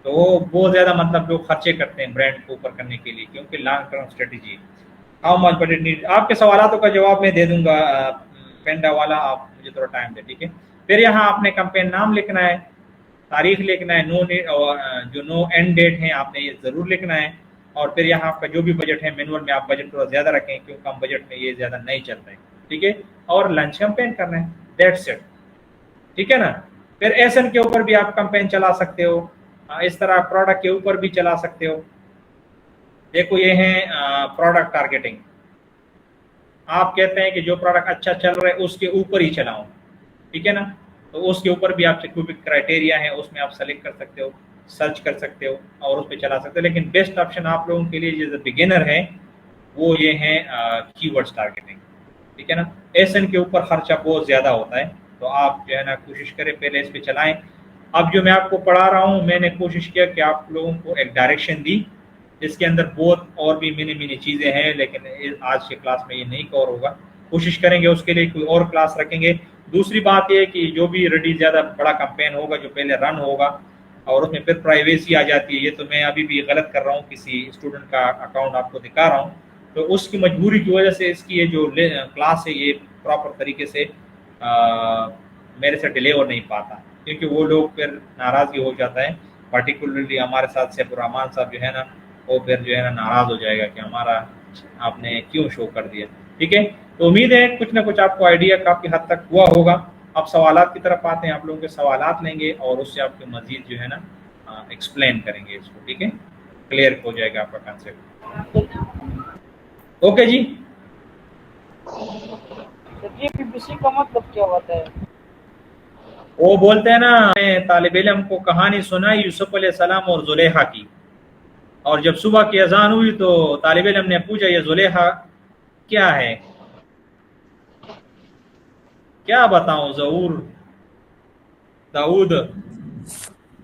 Speaker 1: तो वो बहुत ज़्यादा मतलब लोग खर्चे करते हैं ब्रांड को ऊपर करने के लिए, क्योंकि long term strategy. How much budget need, आपके सवालों का जवाब मैं दे दूंगा पेंडा वाला, आप मुझे थोड़ा टाइम दे, ठीक है। फिर यहाँ आपने कंपेन नाम लिखना है, तारीख लिखना है, जो नो एंड डेट है आपने ये ज़रूर लिखना है। और फिर यहाँ आपका जो भी बजट है मैनुअल में आप बजट थोड़ा ज़्यादा रखें, क्योंकि कम बजट में ये ज़्यादा नहीं चलता है, ठीक है। और लंच कैंपेन करना है, दैट्स इट, ठीक है ना। फिर एसएन के ऊपर भी आप कैंपेन चला सकते हो, इस तरह प्रोडक्ट के ऊपर भी चला सकते हो। देखो ये है प्रोडक्ट टारगेटिंग। आप कहते हैं कि जो प्रोडक्ट अच्छा चल रहा है उसके ऊपर ही चलाऊं, ठीक है ना। तो उसके ऊपर भी आपके कोई भी क्राइटेरिया है, उसमें आप सेलेक्ट कर सकते हो, सर्च कर सकते हो और उस पर चला सकते हो। लेकिन बेस्ट ऑप्शन आप लोगों के लिए जो बिगिनर है वो ये है कीवर्ड्स टारगेटिंग, ठीक है ना। एसएन के ऊपर खर्चा बहुत ज़्यादा होता है, तो आप जो है ना कोशिश करें पहले इस पे चलाएं। अब जो मैं आपको पढ़ा रहा हूँ मैंने कोशिश किया कि आप लोगों को एक डायरेक्शन दी, इसके अंदर बहुत और भी मिनी मिनी चीज़ें हैं, लेकिन आज के क्लास में ये नहीं कवर होगा। कोशिश करेंगे उसके लिए कोई और क्लास रखेंगे। दूसरी बात ये कि जो भी रेडी ज़्यादा बड़ा कैंपेन होगा जो पहले रन होगा और उसमें फिर प्राइवेसी आ जाती है, ये तो मैं अभी भी गलत कर रहा हूँ, किसी स्टूडेंट का अकाउंट आपको दिखा रहा हूँ, तो उसकी मजबूरी की वजह से इसकी ये जो क्लास है ये प्रॉपर तरीके से मेरे से डिले हो नहीं पाता, क्योंकि वो लोग फिर नाराज़गी हो जाता है। पर्टिकुलरली हमारे साथ सैफुर्रहमान साहब जो है ना, वो फिर जो है ना नाराज़ हो जाएगा कि हमारा आपने क्यों शो कर दिया, ठीक है। तो उम्मीद है कुछ ना कुछ आपको आइडिया काफ़ी हद तक हुआ होगा। अब सवालात की तरफ आते हैं, आप लोगों के सवालात लेंगे और उससे आपके मजीद जो है ना एक्सप्लेन करेंगे इसको, ठीक है। क्लियर हो जाएगा आपका कॉन्सेप्ट। ओके जी।
Speaker 2: ये पीपीसी का मतलब क्या होता है?
Speaker 1: वो बोलते हैं ना, तालिब इल्म को कहानी सुनाई यूसुफ अलैहिस्सलाम और जुलेहा की, और जब सुबह की अजान हुई तो तालिब इल्म ने पूछा ये जुलेहा क्या है, क्या बताऊं ज़हूर दाऊद।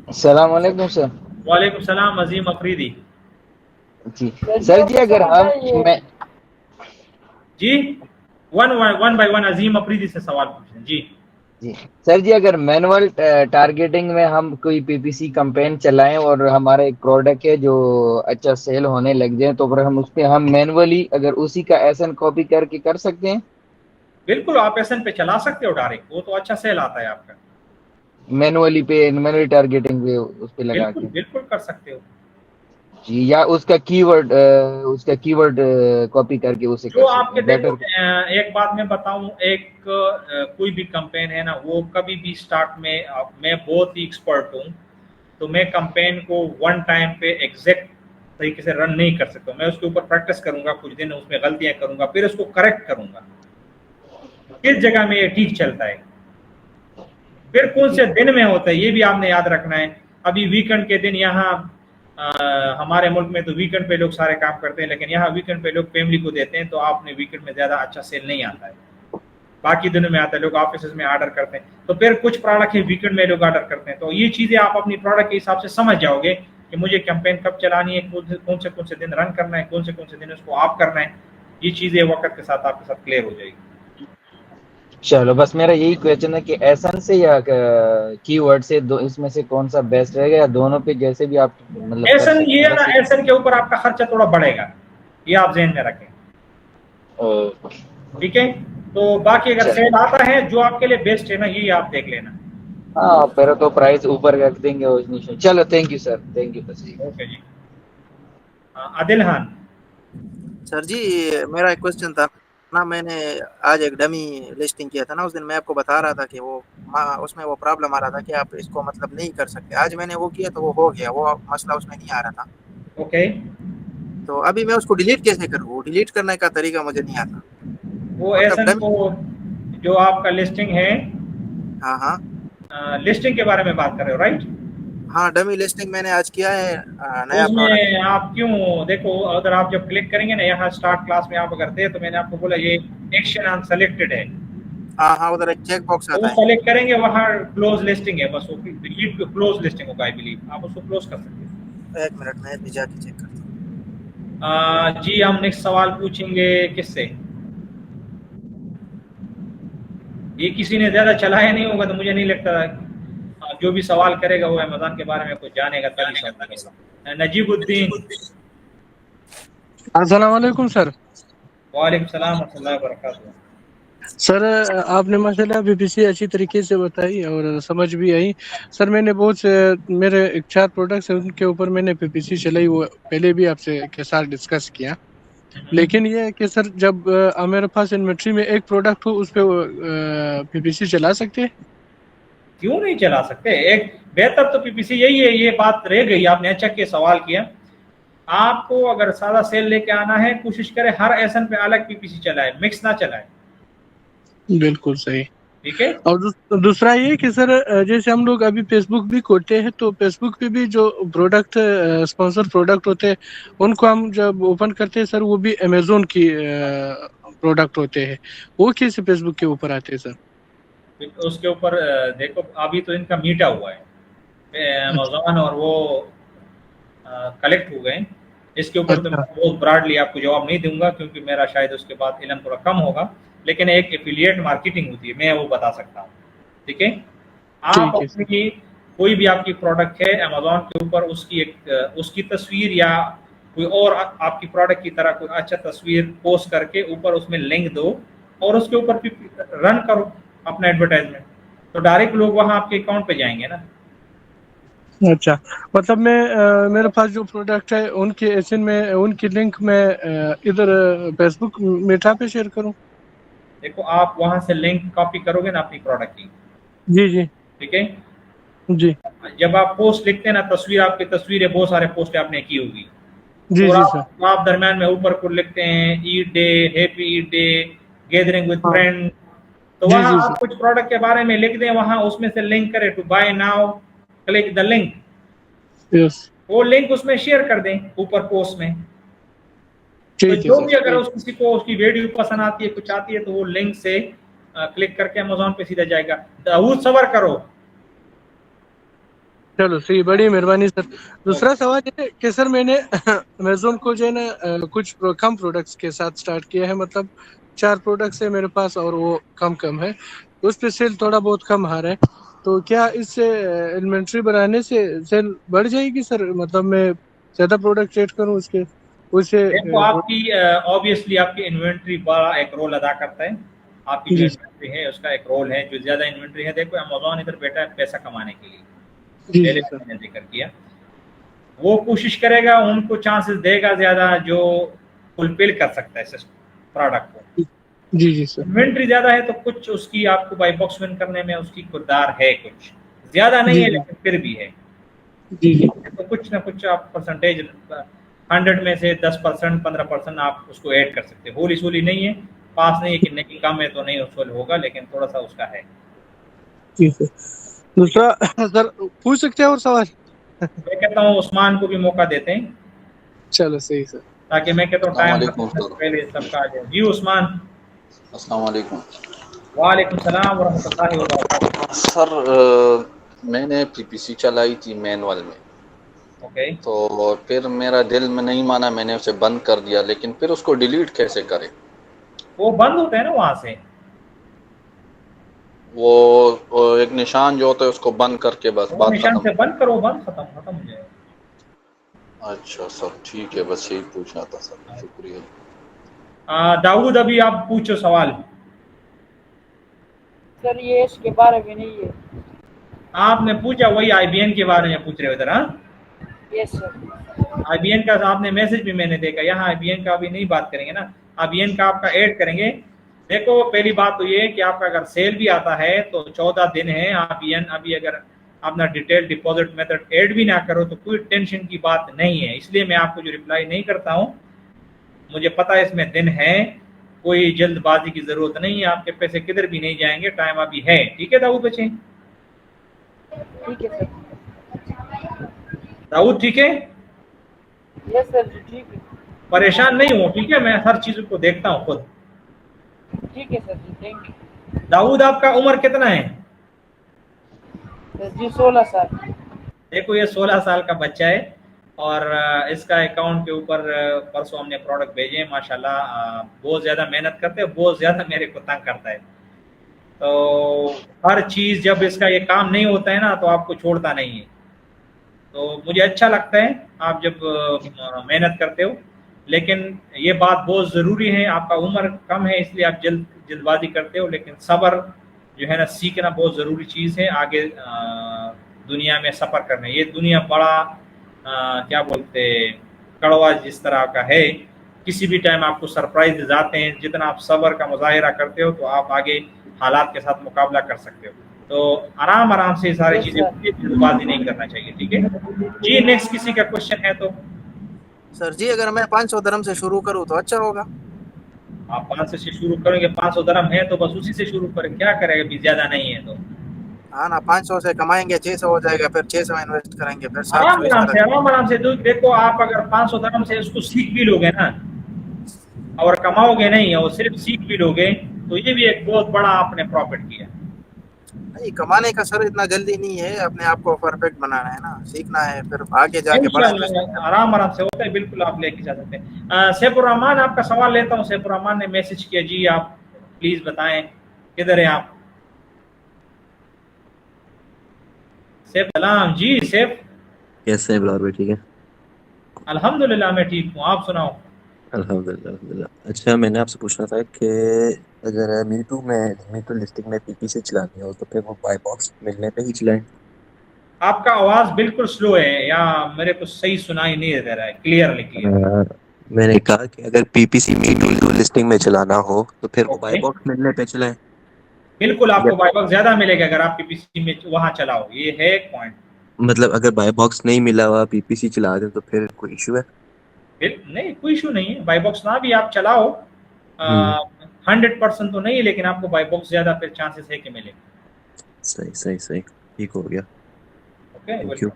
Speaker 3: अस्सलाम वालेकुम सर।
Speaker 1: वालेकुम सलाम अजीम अफरीदी।
Speaker 3: जी सर जी, अगर मैं
Speaker 1: जी वन वन बाय वन अजीम अफरीदी से सवाल पूछें जी।
Speaker 3: जी सर जी, अगर मैनुअल टारगेटिंग में हम कोई पीपीसी कैंपेन चलाएं और हमारा एक प्रोडक्ट है जो अच्छा सेल होने लग जाए, तो फिर हम उस पे हम मैनुअली अगर उसी का एसएन कॉपी करके कर सकते हैं?
Speaker 1: बिल्कुल, आप एसएन पे चला सकते हो डायरेक्ट, वो तो अच्छा सेल आता है आपका।
Speaker 3: मैनुअली टारगेटिंग पे उस पे लगा
Speaker 1: बिल्कुल
Speaker 3: के
Speaker 1: बिल्कुल कर सकते हो।
Speaker 3: जी, या उसका कीवर्ड कॉपी करके उसे
Speaker 1: जो
Speaker 3: कर सकते
Speaker 1: आपके
Speaker 3: हैं
Speaker 1: देखो
Speaker 3: बेटर?
Speaker 1: एक बात मैं बताऊं, एक कोई भी कंपेन है ना, वो कभी भी स्टार्ट में मैं बहुत ही एक्सपर्ट हूँ, तो मैं कंपेन को वन टाइम पे एग्जैक्ट तरीके से रन नहीं कर सकता। मैं उसके ऊपर प्रैक्टिस करूंगा, कुछ दिन उसमें गलतियां करूंगा, फिर उसको करेक्ट करूंगा किस जगह में ये ठीक चलता है, फिर कौन से दिन में होता है, ये भी आपने याद रखना है। अभी वीकेंड के दिन यहाँ हमारे मुल्क में तो वीकेंड पे लोग सारे काम करते हैं, लेकिन यहाँ वीकेंड पे लोग फैमिली को देते हैं, तो आपने वीकेंड में ज्यादा अच्छा सेल नहीं आता है, बाकी दिनों में आता है, लोग ऑफिस में ऑर्डर करते हैं। तो फिर कुछ प्रोडक्ट है वीकेंड में लोग ऑर्डर करते हैं, तो ये चीजें आप अपनी प्रोडक्ट के हिसाब से समझ जाओगे कि मुझे कैंपेन कब चलानी है, कौन से दिन रन करना है, कौन से दिन उसको ऑफ करना है। ये चीजें वक्त के साथ आपके साथ क्लियर हो जाएगी।
Speaker 3: चलो, बस मेरा यही क्वेश्चन है कि एसएन से या कीवर्ड से, दो इसमें से कौन सा बेस्ट रहेगा, या दोनों पे जैसे भी आप मतलब कर
Speaker 1: एसन
Speaker 3: सकते
Speaker 1: ये
Speaker 3: हैं
Speaker 1: है ना,
Speaker 3: बस
Speaker 1: एसन के ऊपर आपका खर्चा थोड़ा बढ़ेगा, ये आप ध्यान में रखें, ठीक है। तो बाकी अगर सेल आता है जो आपके लिए बेस्ट है ना, ये आप देख लेना।
Speaker 3: हाँ, पहले तो प्राइस ऊपर रख देंगे और चलो, thank you sir, thank you बस।
Speaker 1: ओके जी। आदिल खान
Speaker 4: सर जी, मेरा एक क्वेश्चन था ना, मैंने आज एक डमी लिस्टिंग किया था ना, उस दिन मैं आपको बता रहा था कि वो उसमें वो प्रॉब्लम आ रहा था कि आप इसको मतलब नहीं कर सकते। आज मैंने वो किया तो वो हो गया, वो मसला उसमें नहीं आ रहा था।
Speaker 1: ओके।
Speaker 4: तो अभी मैं उसको डिलीट कैसे करूँ? डिलीट करने का तरीका मुझे नहीं आता।
Speaker 1: वो
Speaker 4: मतलब
Speaker 1: एसन को जो आपका लिस्टिंग है,
Speaker 4: हाँ हाँ
Speaker 1: लिस्टिंग के बारे में बात कर रहे हो राइट?
Speaker 4: हाँ, डमी लिस्टिंग मैंने आज किया है नया
Speaker 1: उसमें
Speaker 4: प्रोडक्ट।
Speaker 1: आप क्यों देखो, अगर आप जब क्लिक करेंगे ना यहाँ स्टार्ट क्लास में आप अगर थे, तो मैंने आपको बोला ये एक्शन अनसेलेक्टेड है,
Speaker 4: हाँ हाँ, उधर एक चेक बॉक्स
Speaker 1: वो
Speaker 4: आता है।
Speaker 1: सेलेक्ट करेंगे, वहाँ क्लोज लिस्टिंग है, बस वो डिलीट क्लोज लिस्टिंग होगा, आई बिलीव आप उसको क्लोज कर सकते हैं।
Speaker 4: एक मिनट में भी जाके चेक करता हूँ।
Speaker 1: जी हम नेक्स्ट सवाल पूछेंगे किससे, ये किसी ने ज्यादा चलाया नहीं होगा तो मुझे नहीं लगता जो भी सवाल करेगा वो अमेज़न के बारे में कुछ जानेगा तभी सवाल करेगा। नजीबुद्दीन।
Speaker 5: अस्सलाम वालेकुम सर।
Speaker 1: वालेकुम सलाम वरहमतुल्लाहि वबरकातुहू।
Speaker 5: सर आपने माशाल्लाह बीपीसी अच्छी तरीके से बताई और समझ भी आई। सर मैंने बहुत से मेरे 4 प्रोडक्ट्स हैं उनके ऊपर मैंने पीपीसी चलाई, वो पहले भी आपसे के साथ डिस्कस किया। लेकिन ये है कि सर जब मेरे पास इन्वेंट्री में एक प्रोडक्ट हो उस पे पीपीसी चला सकते हैं?
Speaker 1: क्यों नहीं चला सकते? एक बेहतर तो पीपीसी यही है। ये बात रह गई, आपने अच्छा के सवाल किया। आपको अगर सादा सेल लेके आना है, कोशिश करें हर एसन पे अलग पीपीसी चलाए, मिक्स ना चलाए।
Speaker 5: बिल्कुल सही।
Speaker 1: ठीक है।
Speaker 5: और दूसरा ये कि सर जैसे हम लोग अभी फेसबुक भी खोलते हैं तो फेसबुक पे भी जो प्रोडक्ट स्पॉन्सर प्रोडक्ट होते हैं उनको हम जब ओपन करते हैं सर वो भी अमेजोन की प्रोडक्ट होते हैं, वो कैसे फेसबुक के ऊपर आते हैं सर?
Speaker 1: तो उसके ऊपर देखो अभी तो इनका मीटा हुआ है अमेज़न और वो कलेक्ट हो गए। इसके ऊपर तो
Speaker 5: अच्छा।
Speaker 1: मैं बहुत ब्रॉडली आपको जवाब नहीं दूंगा क्योंकि मेरा शायद उसके बाद इल्म थोड़ा कम होगा, लेकिन एक एफिलिएट मार्केटिंग होती है, मैं वो बता सकता हूँ। ठीक है। आप
Speaker 5: ठीक है
Speaker 1: अपनी कोई भी आपकी प्रोडक्ट है अमेज़न के ऊपर उसकी एक उसकी तस्वीर या कोई और आपकी प्रोडक्ट की तरह कोई अच्छा तस्वीर पोस्ट करके ऊपर उसमें लिंक दो और उसके ऊपर रन करो अपना एडवर्टाइजमेंट, तो डायरेक्ट लोग वहां आपके अकाउंट पे जाएंगे ना।
Speaker 5: अच्छा, मतलब मैं मेरे पास जो प्रोडक्ट है उनके एसन में उनकी लिंक मैं इधर फेसबुक मेटा पे शेयर करूं?
Speaker 1: देखो आप वहां से लिंक कॉपी करोगे ना अपनी प्रोडक्ट की।
Speaker 5: जी जी
Speaker 1: ठीक है।
Speaker 5: जी
Speaker 1: जब आप पोस्ट लिखते हैं ना, तस्वीर आपकी तस्वीर है, बहुत सारे पोस्ट आपने की होगी,
Speaker 5: जी
Speaker 1: और
Speaker 5: जी सर।
Speaker 1: आप दरम्यान में ऊपर को लिखते हैं Eid day, happy Eid day, gathering with
Speaker 5: हाँ
Speaker 1: फ्रेंड, तो
Speaker 5: जी
Speaker 1: वहां
Speaker 5: जी
Speaker 1: आप
Speaker 5: सर।
Speaker 1: कुछ प्रोडक्ट के बारे में लिख दें, वहां उसमें से लिंक करें to buy now, click the link,
Speaker 5: yes
Speaker 1: वो लिंक उसमें शेयर कर दें ऊपर पोस्ट में। तो
Speaker 5: ठीक है
Speaker 1: जो
Speaker 5: सर।
Speaker 1: भी अगर उस किसी को उसकी वीडियो पसंद आती है, कुछ आती है, तो वो लिंक से क्लिक करके अमेज़न पे सीधा जाएगा। दाऊद सबर करो।
Speaker 5: चलो सही, बड़ी मेहरबानी सर। दूसरा सवाल ये है कि सर मैंने अमेजोन को जो है ना कुछ कम प्रोडक्ट्स के साथ स्टार्ट किया है, मतलब 4 प्रोडक्ट्स है मेरे पास और वो कम कम है, उस पे सेल थोड़ा बहुत कम आ रहा है, तो क्या इससे इन्वेंट्री बढ़ाने से सेल बढ़ जाएगी सर? मतलब मैं ज़्यादा प्रोडक्ट ऐड करूँ उसके उससे
Speaker 1: देखो आपकी ऑब्वियसली आपकी इन्वेंट्री बड़ा एक रोल अदा करता है। आपकी जो
Speaker 5: जी
Speaker 1: इन्वेंट्री है उसका एक रोल है। जो ज्यादा इन्वेंट्री है, देखो अमेज़न इधर बैठा है पैसा कमाने के लिए,
Speaker 5: जी
Speaker 1: पहले
Speaker 5: जी सर।
Speaker 1: मैंने जिक्र किया, वो कोशिश करेगा, उनको चांसेस देगा ज्यादा जो फुलफिल कर सकता है प्रोडक्ट को।
Speaker 5: जी जी सर।
Speaker 1: इन्वेंट्री ज्यादा है तो कुछ उसकी आपको बाई बॉक्स विन करने में उसकी किरदार है, कुछ ज्यादा नहीं
Speaker 5: जी
Speaker 1: है
Speaker 5: जी
Speaker 1: लेकिन फिर भी है।
Speaker 5: जी जी
Speaker 1: तो कुछ ना कुछ आप परसेंटेज 100 में से 10%, 15% आप उसको ऐड कर सकते हो। होली सोली नहीं है, पास नहीं है कि नहीं कम है तो नहीं उसूल होगा, लेकिन थोड़ा सा उसका है।
Speaker 5: जी सर। दूसरा सर पूछ सकते हैं और सवाल?
Speaker 1: मैं कहता हूँ उस्मान को भी मौका देते हैं,
Speaker 5: चलो सही सर।
Speaker 1: ताकि मैं कहता हूँ
Speaker 6: अस्सलाम
Speaker 1: टाइम
Speaker 6: वालेकुम
Speaker 1: से
Speaker 6: सर।
Speaker 1: पहले सबका आ जाए। जी उस्मान।
Speaker 6: अस्सलाम वालेकुम
Speaker 1: वालेकुम सलाम वरहमतुल्लाहि वबरकातुहू।
Speaker 6: सर। मैंने पीपीसी चलाई थी मैनुअल में,
Speaker 1: ओके।
Speaker 6: तो फिर मेरा दिल में नहीं माना, मैंने उसे बंद कर दिया, लेकिन फिर उसको डिलीट कैसे करें?
Speaker 1: वो बंद होता है ना वहां से।
Speaker 6: वो एक निशान जो होता है उसको बंद करके बस
Speaker 1: वो
Speaker 6: बात
Speaker 1: निशान से
Speaker 6: खत्म।
Speaker 1: बंद करो, बंद खत्म खत्म हो जाएगा।
Speaker 6: अच्छा सर, ठीक है, बस यही पूछना था सर, शुक्रिया।
Speaker 1: दाऊद अभी आप पूछो सवाल।
Speaker 2: सर ये इसके बारे में नहीं है।
Speaker 1: आपने पूछा वही आईबीएन के बारे में पूछ रहे हो इधर। हाँ,
Speaker 2: यस सर।
Speaker 1: आईबीएन का आपने मैसेज भी मैंने देखा। यहाँ आईबीएन का अभी नहीं बात करेंगे ना, आईबीएन का आपका ऐड करेंगे। देखो पहली बात तो ये है कि आपका अगर सेल भी आता है तो 14 दिन है। आईबीएन अभी अगर अपना डिटेल डिपॉजिट मेथड ऐड भी ना करो तो कोई टेंशन की बात नहीं है। इसलिए मैं आपको जो रिप्लाई नहीं करता हूँ, मुझे पता है इसमें दिन है, कोई जल्दबाजी की जरूरत नहीं है, आपके पैसे किधर भी नहीं जाएंगे, टाइम अभी है। ठीक है दाऊद बच्चे?
Speaker 2: ठीक है सर।
Speaker 1: दाऊद ठीक है?
Speaker 2: यस सर जी ठीक है।
Speaker 1: परेशान नहीं हो, ठीक है? मैं हर चीज को देखता हूँ खुद।
Speaker 2: ठीक है sir ji, thank you.
Speaker 1: Dawood आपका उम्र कितना है?
Speaker 2: सर जी 16 साल।
Speaker 1: देखो ये 16 साल का बच्चा है और इसका अकाउंट के ऊपर परसों हमने प्रोडक्ट भेजे हैं। माशाल्लाह बहुत ज़्यादा मेहनत करते हैं, बहुत ज़्यादा मेरे को तंग करता है। तो हर चीज़ जब इसका ये काम नहीं होता है ना तो आपको छोड़ता नहीं है। तो मुझे अच्छा लगता है आप जब मेहनत करते हो, लेकिन ये बात बहुत ज़रूरी है, आपका उम्र कम है इसलिए आप जल्दबाजी करते हो, लेकिन सब्र जो है ना सीखना बहुत ज़रूरी चीज़ है आगे दुनिया में सफ़र करने। ये दुनिया बड़ा क्या बोलते कड़वा जिस तरह का है, किसी भी टाइम आपको सरप्राइज आते हैं। जितना आप सब्र का मुजाहिरा करते हो तो आप आगे हालात के साथ मुकाबला कर सकते हो। तो आराम आराम से सारी चीज़ें, जल्दबाजी नहीं करना चाहिए, ठीक है जी। नेक्स्ट किसी का क्वेश्चन है तो?
Speaker 4: सर जी अगर मैं 500 दरम से शुरू करूँ तो अच्छा होगा?
Speaker 1: आप 500 से शुरू करेंगे, 500 दरम है तो बस उसी से शुरू करें, क्या करेंगे, भी ज्यादा नहीं है तो।
Speaker 4: हाँ ना, 500 से कमाएंगे, 600 हो जाएगा, फिर 600 इन्वेस्ट करेंगे, फिर 700।
Speaker 1: आराम आराम से देखो, आप अगर 500 दरम से उसको सीख भी लोगे ना और कमाओगे नहीं और सिर्फ सीख भी लोगे तो ये भी एक बहुत बड़ा आपने प्रॉफिट किया।
Speaker 4: नहीं, कमाने का सर इतना जल्दी नहीं है, अपने आप को परफेक्ट बनाना है ना, सीखना है, फिर आगे जाके बड़ा
Speaker 1: आराम आराम से होता है, बिल्कुल आप लेके जा सकते हैं। सैफुर रहमान आपका सवाल लेता हूँ। सैफुर रहमान ने मैसेज किया, जी आप प्लीज बताएं किधर हैं आप? सैफ सलाम जी। सैफ
Speaker 7: कैसे हैं बिलाल भाई? ठीक है,
Speaker 1: अल्हम्दुलिल्लाह मैं ठीक हूँ, आप सुनाओ?
Speaker 7: अल्हम्दुलिल्लाह अल्हम्दुलिल्लाह। अच्छा, मैंने आपसे पूछना था कि अगर मीटू लिस्टिंग में पीपीसी चलानी हो तो फिर वो बाय बॉक्स मिलने पे ही चलाएं?
Speaker 1: आपका आवाज बिल्कुल स्लो है या मेरे को सही सुनाई नहीं दे रहा है क्लियरली?
Speaker 7: मैंने कहा कि अगर पीपीसी मीटू लिस्टिंग में चलाना हो तो फिर वो बाय बॉक्स मिलने पे चलाएं?
Speaker 1: बिल्कुल आपको बाय बॉक्स ज्यादा मिलेगा अगर आप पीपीसी में वहां चलाओ, ये है एक पॉइंट।
Speaker 7: मतलब अगर बाय बॉक्स नहीं मिला हुआ पीपीसी चला दें तो फिर कोई इशू है?
Speaker 1: नहीं, कोई इशू नहीं है, बाय बॉक्स ना भी आप चलाओ 100% तो नहीं, लेकिन आपको बाय बॉक्स ज्यादा फिर चांसेस है कि मिले।
Speaker 7: सही सही सही, ठीक हो गया।
Speaker 1: ओके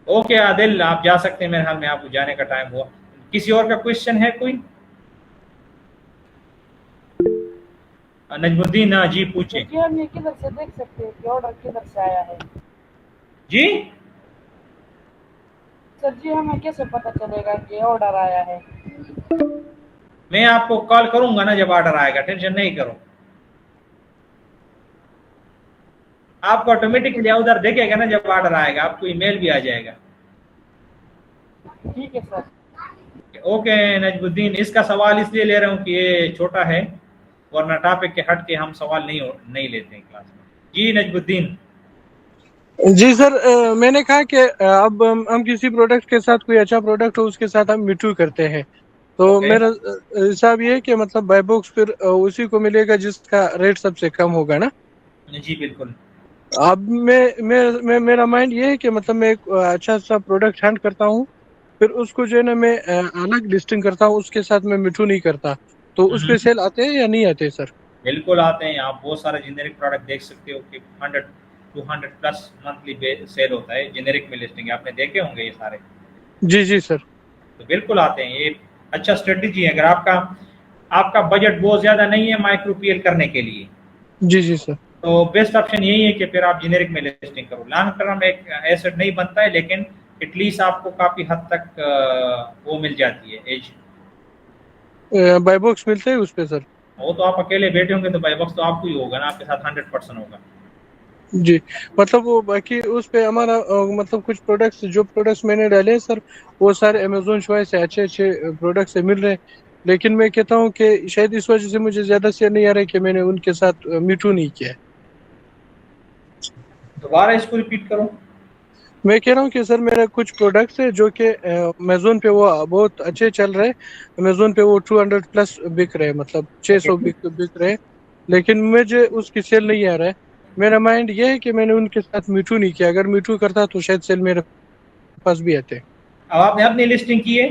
Speaker 1: ओके आदिल, आप जा सकते हैं, मेरे ख्याल में आपको जाने का टाइम हुआ। किसी और का क्वेश्चन है कोई? नजमुद्दीन जी पूछे।
Speaker 2: जी हम ये किधर से देख सकते हैं कि ऑर्डर किधर से आया है?
Speaker 1: जी
Speaker 2: सर जी हमें कैसे पता चलेगा कि ऑर्डर आया है?
Speaker 1: मैं आपको कॉल करूंगा ना जब ऑर्डर आएगा, टेंशन नहीं करो। आपको ऑटोमेटिकली उधर देखेगा ना जब ऑर्डर आएगा, आपको ईमेल भी आ जाएगा।
Speaker 2: ठीक है सर।
Speaker 1: ओके नजमुद्दीन, इसका सवाल इसलिए ले रहा हूँ कि ये छोटा है, वरना टॉपिक के हट के हम सवाल नहीं लेते हैं क्लास में। जी नजमुद्दीन।
Speaker 5: जी सर, मैंने कहा कि अब हम किसी प्रोडक्ट के साथ, कोई अच्छा प्रोडक्ट हो उसके साथ हम म्यूचुअल करते हैं, तो मेरा हिसाब ये है कि मतलब बाय बॉक्स फिर उसी को मिलेगा जिसका रेट सबसे कम होगा ना?
Speaker 1: जी बिल्कुल।
Speaker 5: अब मेरा माइंड ये है कि मतलब मैं एक अच्छा सा प्रोडक्ट हैंड करता हूँ, फिर उसको जो है ना मैं अलग लिस्टिंग करता हूँ, उसके साथ मैं मिठू नहीं करता, तो उस पे सेल आते हैं या नहीं आते सर?
Speaker 1: बिल्कुल आते हैं। आप बहुत सारे जेनेरिक प्रोडक्ट देख सकते हो कि 100-200 प्लस मंथली सेल होता है जेनेरिक में लिस्टिंग, आपने देखे होंगे ये सारे।
Speaker 5: जी सर।
Speaker 1: तो बिल्कुल आते हैं, ये अच्छा स्ट्रेटेजी है। अगर आपका बजट बहुत ज्यादा नहीं है माइक्रो पीएल करने के लिए,
Speaker 5: जी सर, तो
Speaker 1: बेस्ट ऑप्शन यही है कि फिर आप जेनेरिक में लिस्टिंग करो। लॉन्ग टर्म एक एसेट नहीं बनता है, लेकिन एटलीस्ट आपको काफी हद तक वो मिल जाती है एज।
Speaker 5: बाय बॉक्स मिलते हैं उस पे सर?
Speaker 1: वो तो आप अकेले बैठे होंगे तो बाय बॉक्स तो आपको ही होगा ना, आपके साथ 100% होगा।
Speaker 5: जी, मतलब वो बाकी उस पे हमारा मतलब कुछ जो प्रोडक्ट्स मैंने डाले हैं सर, वो सारे अमेजोन चॉइस से अच्छे प्रोडक्ट्स से मिल रहे हैं, लेकिन मैं कहता हूँ कि शायद इस वजह से मुझे ज्यादा शेयर नहीं आ रहा है कि मैंने उनके साथ मीटू नहीं किया है।
Speaker 1: दोबारा इसको रिपीट करो।
Speaker 5: मैं कह रहा हूँ कि सर मेरा कुछ प्रोडक्ट्स है जो कि अमेजोन पे वो बहुत अच्छे चल रहे हैं, अमेजोन पे वो 200 प्लस बिक रहे हैं, मतलब 600 बिक रहे हैं, लेकिन मुझे उसकी सेल नहीं आ रहा है। मेरा माइंड ये है कि मैंने उनके साथ मीटू नहीं किया, अगर मीटू करता तो शायद सेल मेरे पास भी आते।
Speaker 1: अब आपने अपनी लिस्टिंग की है?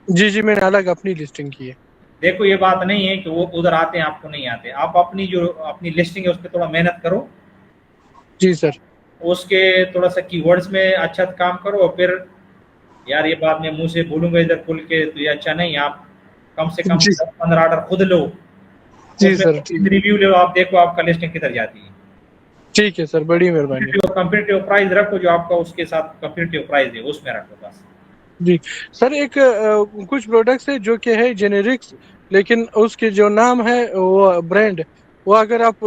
Speaker 5: जी मैंने अलग अपनी लिस्टिंग की है।
Speaker 1: देखो ये बात नहीं है कि वो उधर आते हैं आपको नहीं आते, आप अपनी लिस्टिंग है उस पर थोड़ा मेहनत करो।
Speaker 5: जी सर।
Speaker 1: उसके थोड़ा सा कीवर्ड्स में अच्छा काम करो, और फिर यार ये बात मैं मुंह से बोलूंगा इधर खुल के तो ये अच्छा नहीं, आप कम से कम 10-15 ऑर्डर खुद लो।
Speaker 5: जी सर,
Speaker 1: रिव्यू लो, आप देखो आपका लिस्टिंग किधर जाती है।
Speaker 5: ठीक है सर, बड़ी मेहरबानी।
Speaker 1: कंपेटिटिव प्राइस रखो, जो आपका उसके साथ कंपेटिटिव प्राइस है उसमें रखो बस।
Speaker 5: जी सर, एक कुछ प्रोडक्ट्स है जो कि है जेनेरिक्स, लेकिन उसके जो नाम है वो ब्रांड, वो अगर आप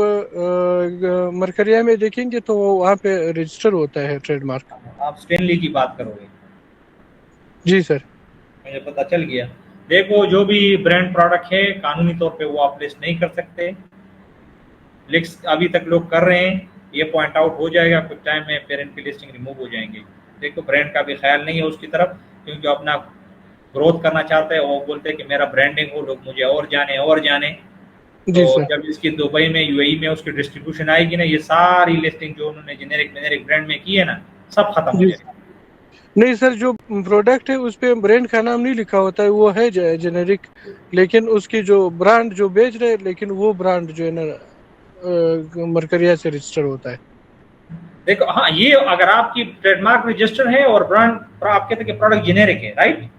Speaker 5: मरकरिया में देखेंगे तो वो वहाँ पे रजिस्टर होता है ट्रेडमार्क।
Speaker 1: आप स्टेनली की बात करोगे?
Speaker 5: जी सर।
Speaker 1: मुझे पता चल गया। देखो जो भी ब्रांड प्रोडक्ट है कानूनी तौर पे वो आप लिस्ट नहीं कर सकते, लिस्ट अभी तक लोग कर रहे हैं, ये पॉइंट आउट हो जाएगा कुछ टाइम में, फिर इनकी लिस्टिंग रिमूव हो जाएंगी। देखो ब्रांड का भी ख्याल नहीं है उसकी तरफ, क्योंकि अपना ग्रोथ करना चाहते हैं, वो बोलते हैं कि मेरा ब्रांडिंग हो, लोग मुझे और जाने।
Speaker 5: जी
Speaker 1: तो
Speaker 5: सर।
Speaker 1: जब इसकी दुबई में यूएई में उसकी डिस्ट्रीब्यूशन आएगी ना, ये सारी लिस्टिंग जो उन्होंने जेनेरिक ब्रांड में की है ना, सब खत्म हो
Speaker 5: जी
Speaker 1: जाएगा।
Speaker 5: नहीं सर, जो प्रोडक्ट है उस पे ब्रांड का नाम नहीं लिखा होता है, वो है जेनेरिक, लेकिन उसकी जो ब्रांड जो बेच रहे, लेकिन वो ब्रांड जो है ना मरकरिया से रजिस्टर होता है।
Speaker 1: देखो हाँ, ये अगर आपकी ट्रेडमार्क रजिस्टर है और ब्रांड आप कहते हैं कि प्रोडक्ट जेनेरिक है, राइट?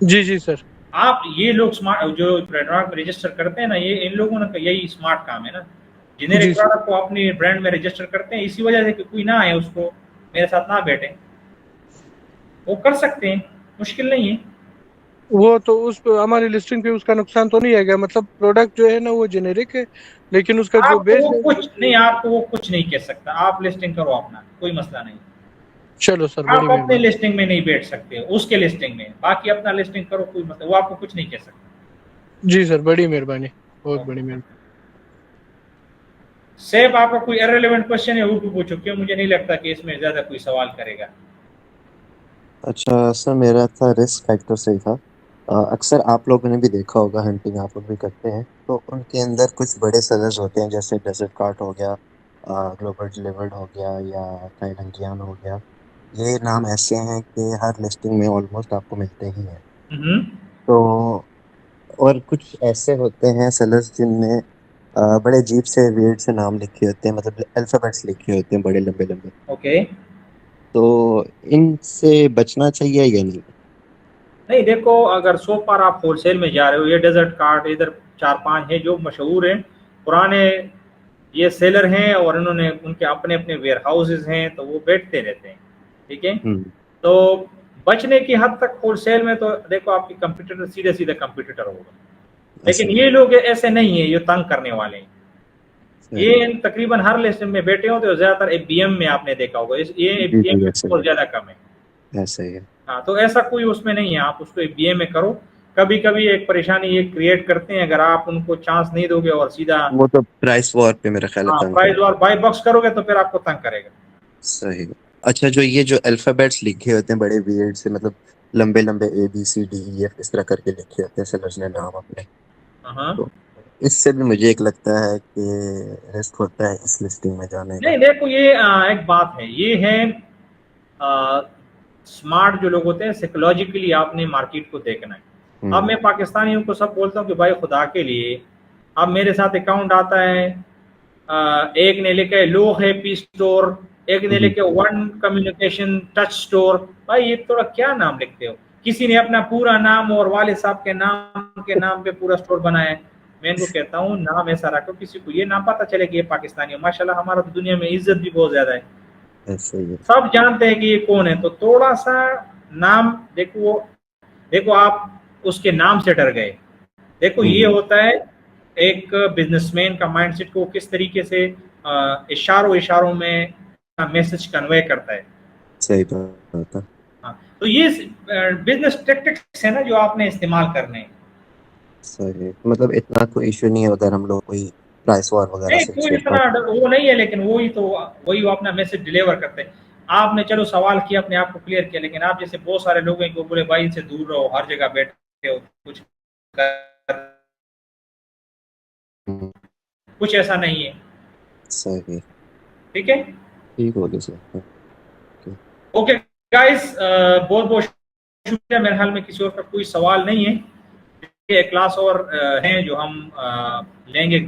Speaker 5: जी जी सर।
Speaker 1: आप ये लोग स्मार्ट जो ट्रेडमार्क रजिस्टर करते हैं ना, ये इन लोगों का यही स्मार्ट काम है ना, जेनेरिक
Speaker 5: जी सर।
Speaker 1: प्रोडक्ट को अपनी ब्रांड में रजिस्टर करते हैं, इसी वजह से कि कोई ना आए उसको मेरे साथ ना बैठे, वो कर सकते हैं, मुश्किल नहीं है।
Speaker 5: वो तो उस हमारी लिस्टिंग पे उसका नुकसान तो नहीं आएगा, मतलब प्रोडक्ट जो है ना वो जेनेरिक है, लेकिन उसका जो
Speaker 1: आपको
Speaker 5: बेस
Speaker 1: वो
Speaker 5: है
Speaker 1: कुछ नहीं, आपको वो कुछ नहीं कह सकता, आप लिस्टिंग करो अपना, कोई मसला नहीं।
Speaker 5: चलो सर, बड़ी
Speaker 1: आप अपने
Speaker 5: मेहरबानी।
Speaker 1: लिस्टिंग में नहीं बैठ सकते, उसके लिस्टिंग में, बाकी अपना लिस्टिंग करो, कोई मतलब वो आपको कुछ नहीं कह सकता।
Speaker 5: जी सर, बड़ी मेहरबानी, बहुत बड़ी मेहरबानी।
Speaker 1: सेफ आपका कोई इररिलेवेंट क्वेश्चन है वो भी पूछो, क्यों मुझे नहीं लगता कि इसमें ज्यादा कोई सवाल करेगा।
Speaker 7: अच्छा सर, मेरा था रिस्क फैक्टर से ही था। अक्सर आप लोगों ने भी देखा होगा, हंटिंग आप लोग भी करते हैं, तो उनके अंदर कुछ बड़े सेलर्स होते हैं, जैसे डेजर्ट कार्ट हो गया, ग्लोबल डिलीवर्ड हो गया, या काइलंगियान हो गया। ये नाम ऐसे हैं कि हर लिस्टिंग में ऑलमोस्ट आपको मिलते ही हैं। तो और कुछ ऐसे होते हैं सेलर्स जिनने बड़े अजीब से वियर्ड से नाम लिखे होते हैं, मतलब अल्फाबेट्स लिखे होते हैं बड़े लंबे लंबे।
Speaker 1: ओके,
Speaker 7: तो इनसे बचना चाहिए या नहीं?
Speaker 1: नहीं देखो, अगर सो पार आप होलसेल में जा रहे हो, ये डेजर्ट कार्ट इधर 4-5 हैं जो मशहूर हैं, पुराने ये सेलर हैं और इन्होंने उनके अपने अपने वेयर हाउसेज हैं, तो वो बैठते रहते हैं, ठीक है। तो बचने की हद तक होलसेल में तो देखो आपकी कंपटीटर सीधे सीधे कंपटीटर होगा, लेकिन ये लोग ऐसे नहीं है, ये तंग करने वाले हैं। ये तकरीबन हर लिस्ट में बैठे होते हैं, ज्यादातर एफबीएम में आपने देखा होगा, ये एफबीएम में बहुत ज्यादा कम है।
Speaker 7: ऐसा ही है।
Speaker 1: हाँ, तो ऐसा कोई उसमें नहीं है, आप उसको एफबीएम में करो। कभी कभी एक परेशानी ये क्रिएट करते हैं, अगर आप उनको चांस नहीं दोगे और सीधा
Speaker 7: वो तो प्राइस वॉर पे मेरा ख्याल है,
Speaker 1: प्राइस वॉर बाय बॉक्स करोगे तो फिर आपको तंग करेगा।
Speaker 7: सही। अच्छा, जो अल्फाबेट्स लिखे होते हैं बड़े वियर्ड से, मतलब लंबे लंबे ABCDEF इस तरह करके लिखे होते हैं सेलर्स ने नाम अपने, तो इससे भी मुझे एक लगता है कि रिस्क होता है इस लिस्टिंग में जाने का।
Speaker 1: नहीं देखो, ये एक बात है, ये है स्मार्ट जो लोग होते हैं, साइकोलॉजिकली आपने मार्केट को देखना है। अब मैं पाकिस्तानियों को सब बोलता हूँ कि भाई खुदा के लिए, अब मेरे साथ अकाउंट आता है, एक ने लिखा है लो हैप्पी स्टोर, एक ने लिखा वन कम्युनिकेशन टच स्टोर, भाई ये थोड़ा क्या नाम लिखते हो। किसी ने अपना पूरा नाम और वाले साहब के नाम पे पूरा स्टोर बनाया है। मैं इनको कहता हूँ नाम ऐसा रखो, किसी को ये ना पता चले कि ये पाकिस्तानी है। माशाल्लाह हमारा तो दुनिया में इज्जत भी बहुत ज्यादा है, सब जानते हैं कि ये कौन है। तो थोड़ा सा नाम देखो आप उसके नाम से डर गए। देखो ये होता है एक बिजनेसमैन का माइंडसेट को किस तरीके से इशारों में मैसेज कन्वे करता है।
Speaker 7: सही बात है।
Speaker 1: हाँ, तो ये बिजनेस टैक्टिक्स है ना जो आपने इस्तेमाल करने हैं।
Speaker 7: सही, मतलब इतना कोई इशू नहीं है उधर, हम लोग कोई प्राइस वॉर वगैरह
Speaker 1: नहीं,
Speaker 7: से
Speaker 1: कोई इतना वो नहीं है, लेकिन वही वो अपना मैसेज डिलीवर करते हैं। आपने चलो सवाल किया, अपने आप को क्लियर किया, लेकिन आप जैसे बहुत सारे लोग हैं को बोले भाई इनसे दूर रहो, हर जगह बैठे हो, कुछ ऐसा नहीं है।
Speaker 7: सही,
Speaker 1: ठीक है,
Speaker 7: ठीक हो गया सर।
Speaker 1: ओके गाइस, बहुत बहुत शुक्रिया। मेरे ख्याल में किसी और का कोई सवाल नहीं है। क्लास और हैं जो हम लेंगे।